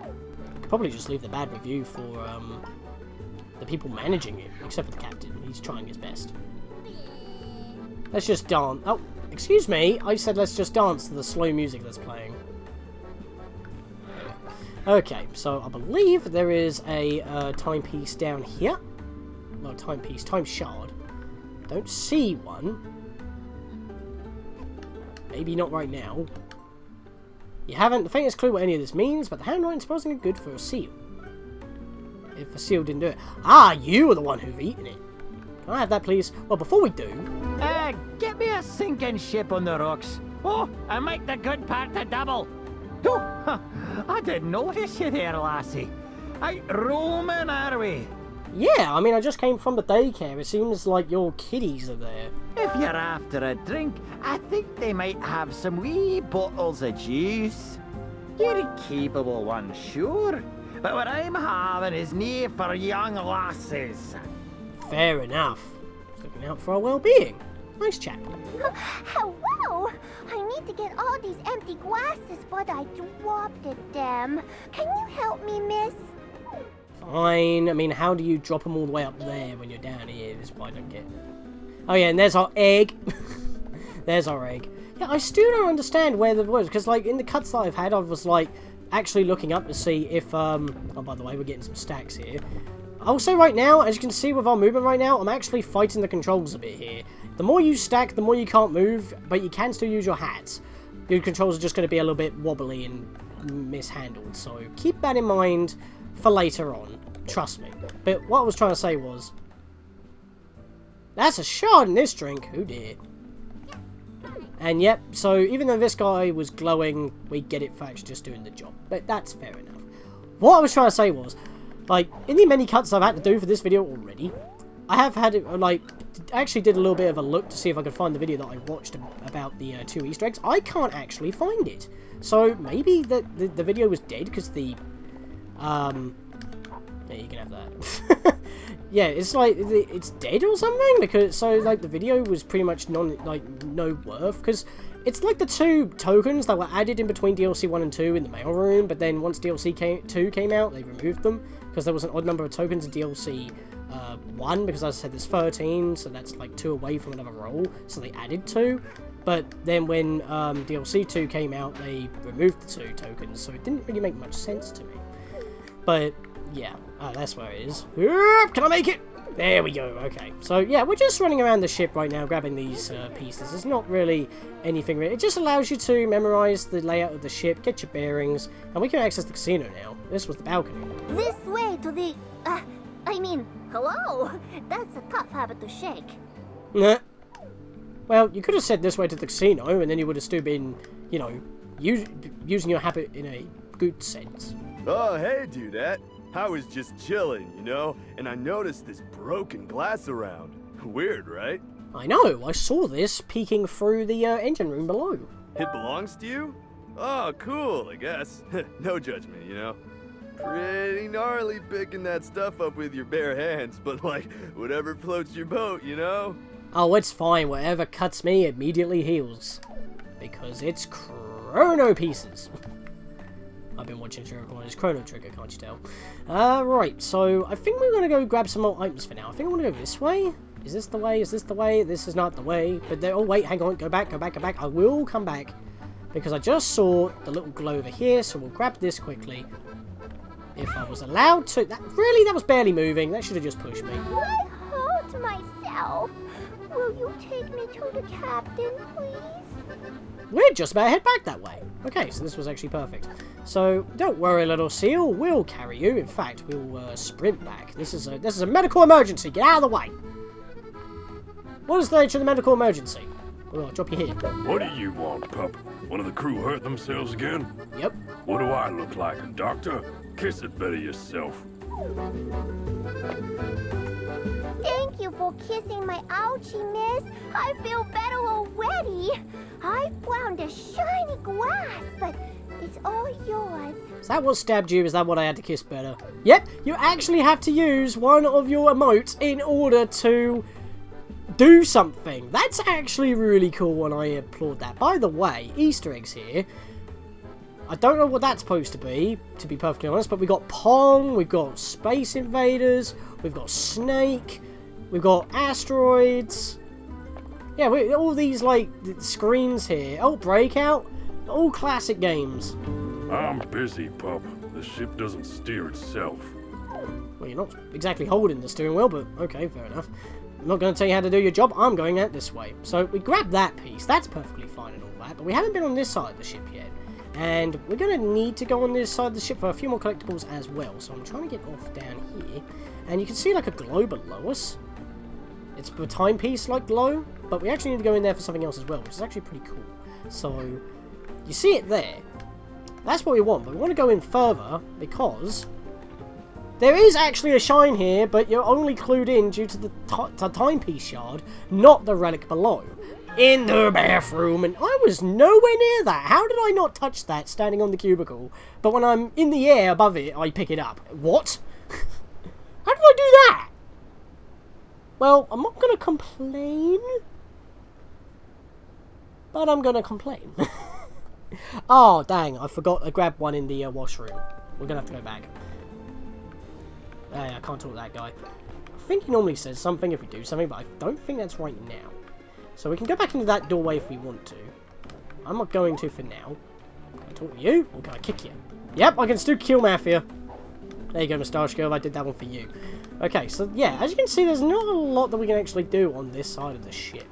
S2: I could probably just leave the bad review for the people managing it, except for the captain. He's trying his best. Let's just dance. Oh, excuse me. I said let's just dance to the slow music that's playing. Okay, so I believe there is a timepiece down here. No, timepiece, time shard. Don't see one. Maybe not right now. You haven't the faintest clue what any of this means, but the handwriting's supposedly good for a seal. If a seal didn't do it. Ah, you were the one who've eaten it. Can I have that, please? Well, before we do...
S7: Get me a sinking ship on the rocks. Oh, and make the good part to double. Oh, I didn't notice you there, lassie. Out roaming, are we?
S2: Yeah, I mean, I just came from the daycare. It seems like your kiddies are there.
S7: If you're after a drink, I think they might have some wee bottles of juice. You're a capable one, sure. But what I'm having is nae for young lasses.
S2: Fair enough. He's looking out for our well-being. Nice chap.
S9: Hello! I need to get all these empty glasses, but I dropped them. Can you help me, miss?
S2: Fine. I mean, how do you drop them all the way up there when you're down here? This is what I don't get. Oh yeah, and there's our egg. There's our egg. Yeah, I still don't understand where the was, because like in the cuts that I've had, I was like actually looking up to see if oh, by the way, we're getting some stacks here. Also right now, as you can see with our movement right now, I'm actually fighting the controls a bit here. The more you stack, the more you can't move, but you can still use your hats. Your controls are just going to be a little bit wobbly and mishandled, so keep that in mind for later on. Trust me. But what I was trying to say was, that's a shard in this drink. Oh dear. And yep, so even though this guy was glowing, we get it for actually just doing the job. But that's fair enough. What I was trying to say was, like, in the many cuts I've had to do for this video already, I have had it, like, actually did a little bit of a look to see if I could find the video that I watched about the 2 Easter eggs. I can't actually find it. So maybe the video was dead because the, yeah, you can have that. Yeah, it's like, it's dead or something, because, so, like, the video was pretty much no worth, because it's like the 2 tokens that were added in between DLC 1 and 2 in the mailroom, but then once DLC 2 came out, they removed them, because there was an odd number of tokens in DLC 1, because as I said, there's 13, so that's, like, 2 away from another role, so they added 2, but then when DLC 2 came out, they removed the 2 tokens, so it didn't really make much sense to me, but yeah, that's where it is. Can I make it? There we go. Okay, so yeah, we're just running around the ship right now, grabbing these pieces. There's not really anything really. It just allows you to memorize the layout of the ship, get your bearings, and we can access the casino now. This was the balcony.
S9: This way to the... I mean, hello? That's a tough habit to shake.
S2: Nah. Well, you could have said this way to the casino, and then you would have still been, you know, using your habit in a good sense.
S10: Oh, hey, dudette. I was just chilling, you know, and I noticed this broken glass around. Weird, right?
S2: I know, I saw this peeking through the engine room below.
S10: It belongs to you? Oh, cool, I guess. No judgment, you know. Pretty gnarly picking that stuff up with your bare hands, but like, whatever floats your boat, you know?
S2: Oh, it's fine, whatever cuts me immediately heals. Because it's chrono pieces. I've been watching Chrono Trigger, can't you tell? Right, so I think we're going to go grab some more items for now. I think I want to go this way. Is this the way? Is this the way? This is not the way. But oh wait, hang on, go back. I will come back. Because I just saw the little glow over here, so we'll grab this quickly. If I was allowed to. That was barely moving. That should have just pushed me.
S9: I hurt myself. Will you take me to the captain, please?
S2: We're just about to head back that way. Okay, so this was actually perfect. So, don't worry, little seal. We'll carry you. In fact, we'll sprint back. This is a medical emergency. Get out of the way. What is the nature of the medical emergency? Oh, I'll drop you here.
S8: What do you want, pup? One of the crew hurt themselves again?
S2: Yep.
S8: What do I look like, a doctor? Kiss it better yourself.
S9: Thank you for kissing my ouchie, miss. I feel better already. I found a shiny glass, but it's all yours.
S2: Is that what stabbed you? Is that what I had to kiss better? Yep, you actually have to use one of your emotes in order to do something. That's actually really cool, and I applaud that. By the way, Easter eggs here. I don't know what that's supposed to be perfectly honest, but we got Pong, we've got Space Invaders, we've got Snake, we've got Asteroids. Yeah, all these, like, screens here. Oh, Breakout. All classic games.
S8: I'm busy, pup. The ship doesn't steer itself.
S2: Well, you're not exactly holding the steering wheel, but okay, fair enough. I'm not going to tell you how to do your job. I'm going out this way. So we grabbed that piece. That's perfectly fine and all that, but we haven't been on this side of the ship yet. And we're going to need to go on this side of the ship for a few more collectibles as well. So I'm trying to get off down here. And you can see like a glow below us. It's a timepiece-like glow, but we actually need to go in there for something else as well, which is actually pretty cool. So, you see it there. That's what we want, but we want to go in further because there is actually a shine here, but you're only clued in due to the timepiece shard, not the relic below. In the bathroom, and I was nowhere near that. How did I not touch that standing on the cubicle? But when I'm in the air above it, I pick it up. What? How did I do that? Well, I'm not going to complain. But I'm going to complain. Oh, dang. I forgot to grab one in the washroom. We're going to have to go back. I can't talk to that guy. I think he normally says something if we do something, but I don't think that's right now. So we can go back into that doorway if we want to. I'm not going to for now. Can I talk to you? Or can I kick you? Yep, I can still kill Mafia. There you go, Moustache Girl. I did that one for you. Okay, so yeah, as you can see, there's not a lot that we can actually do on this side of the ship.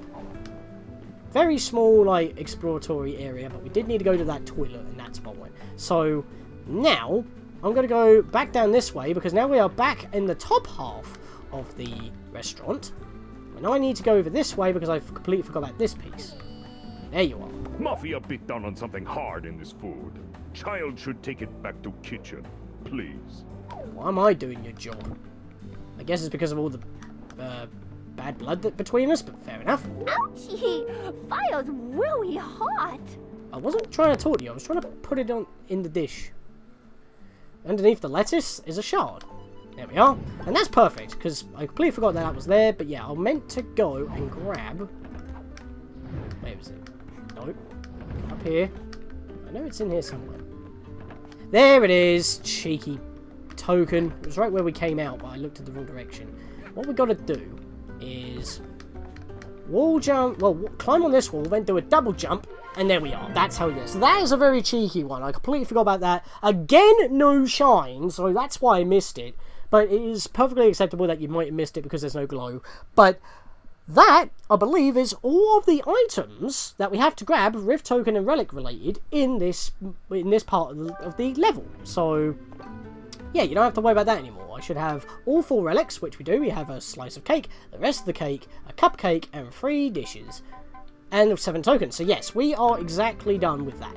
S2: Very small, like, exploratory area, but we did need to go to that toilet, and that's what went. So, now, I'm going to go back down this way, because now we are back in the top half of the restaurant. And I need to go over this way, because I've completely forgot about this piece. There you are.
S3: Mafia bit down on something hard in this food. Child should take it back to kitchen, please.
S2: Why am I doing your job? I guess it's because of all the, bad blood between us, but fair enough.
S9: Ouchie! Fire's really hot!
S2: I wasn't trying to talk to you, I was trying to put it on in the dish. Underneath the lettuce is a shard. There we are. And that's perfect, because I completely forgot that was there, but yeah, I meant to go and grab... Where was it? Nope. Up here. I know it's in here somewhere. There it is! Cheeky token. It was right where we came out, but I looked at the wrong direction. What we got to do is wall jump, well, climb on this wall, then do a double jump, and there we are. That's how it is. So that is a very cheeky one. I completely forgot about that. Again, no shine, so that's why I missed it. But it is perfectly acceptable that you might have missed it because there's no glow. But that, I believe, is all of the items that we have to grab, Rift Token and Relic related, in this part of the level. So yeah, you don't have to worry about that anymore. I should have all 4 relics, which we do. We have a slice of cake, the rest of the cake, a cupcake, and 3 dishes. And 7 tokens. So yes, we are exactly done with that.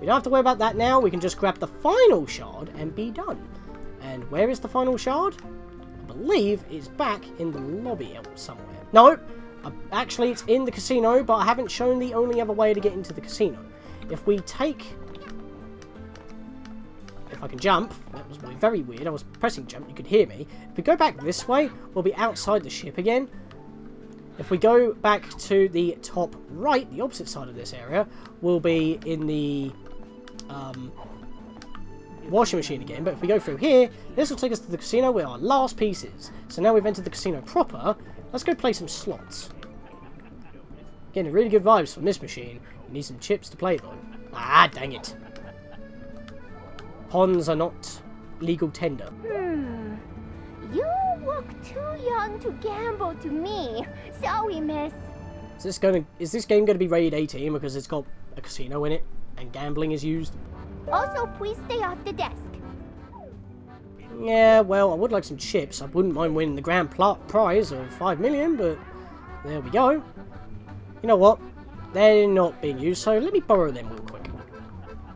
S2: We don't have to worry about that now. We can just grab the final shard and be done. And where is the final shard? I believe it's back in the lobby somewhere. No, actually it's in the casino, but I haven't shown the only other way to get into the casino. If we take... If I can jump, that was very weird, I was pressing jump, you could hear me. If we go back this way, we'll be outside the ship again. If we go back to the top right, the opposite side of this area, we'll be in the washing machine again. But if we go through here, this will take us to the casino where our last piece is. So now we've entered the casino proper, let's go play some slots. Getting really good vibes from this machine. You need some chips to play though. Ah, dang it. Pawns are not legal tender.
S9: You look too young to gamble to me. Sorry, miss.
S2: Is this game going to be rated 18 because it's got a casino in it and gambling is used?
S9: Also, please stay off the desk.
S2: Yeah, well, I would like some chips. I wouldn't mind winning the grand prize of 5 million, but there we go. You know what? They're not being used, so let me borrow them real quick.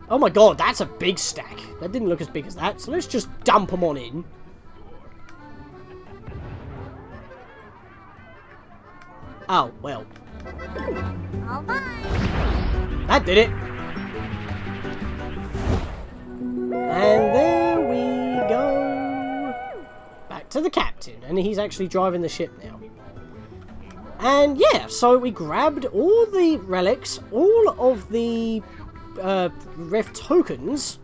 S2: Oh my god, that's a big stack. That didn't look as big as that, so let's just dump them on in. Oh, well.
S9: All right.
S2: That did it. And there we go. Back to the captain, and he's actually driving the ship now. And yeah, so we grabbed all the relics, all of the Rift tokens,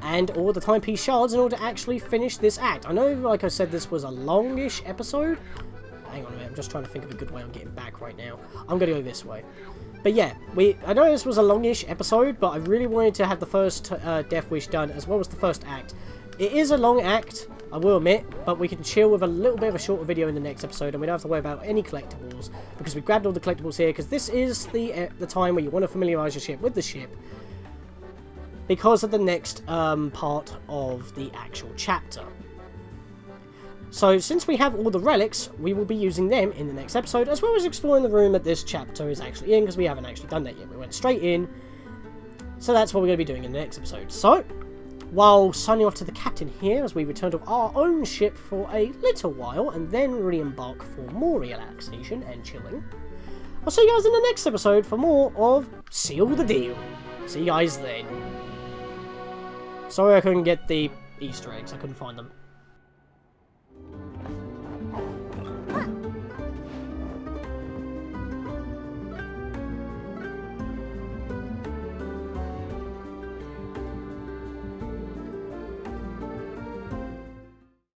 S2: and all the timepiece shards in order to actually finish this act. I know, like I said, this was a longish episode. Hang on a minute, I'm just trying to think of a good way of getting back right now. I'm going to go this way. But yeah, I know this was a longish episode, but I really wanted to have the first Death Wish done as well as the first act. It is a long act, I will admit, but we can chill with a little bit of a shorter video in the next episode, and we don't have to worry about any collectibles, because we grabbed all the collectibles here, because this is the time where you want to familiarise your ship with the ship, because of the next part of the actual chapter. So, since we have all the relics, we will be using them in the next episode, as well as exploring the room that this chapter is actually in, because we haven't actually done that yet. We went straight in, so that's what we're going to be doing in the next episode. So, while signing off to the captain here, as we return to our own ship for a little while, and then re-embark for more relaxation and chilling, I'll see you guys in the next episode for more of Seal the Deal. See you guys then. Sorry I couldn't get the Easter eggs, I couldn't find them.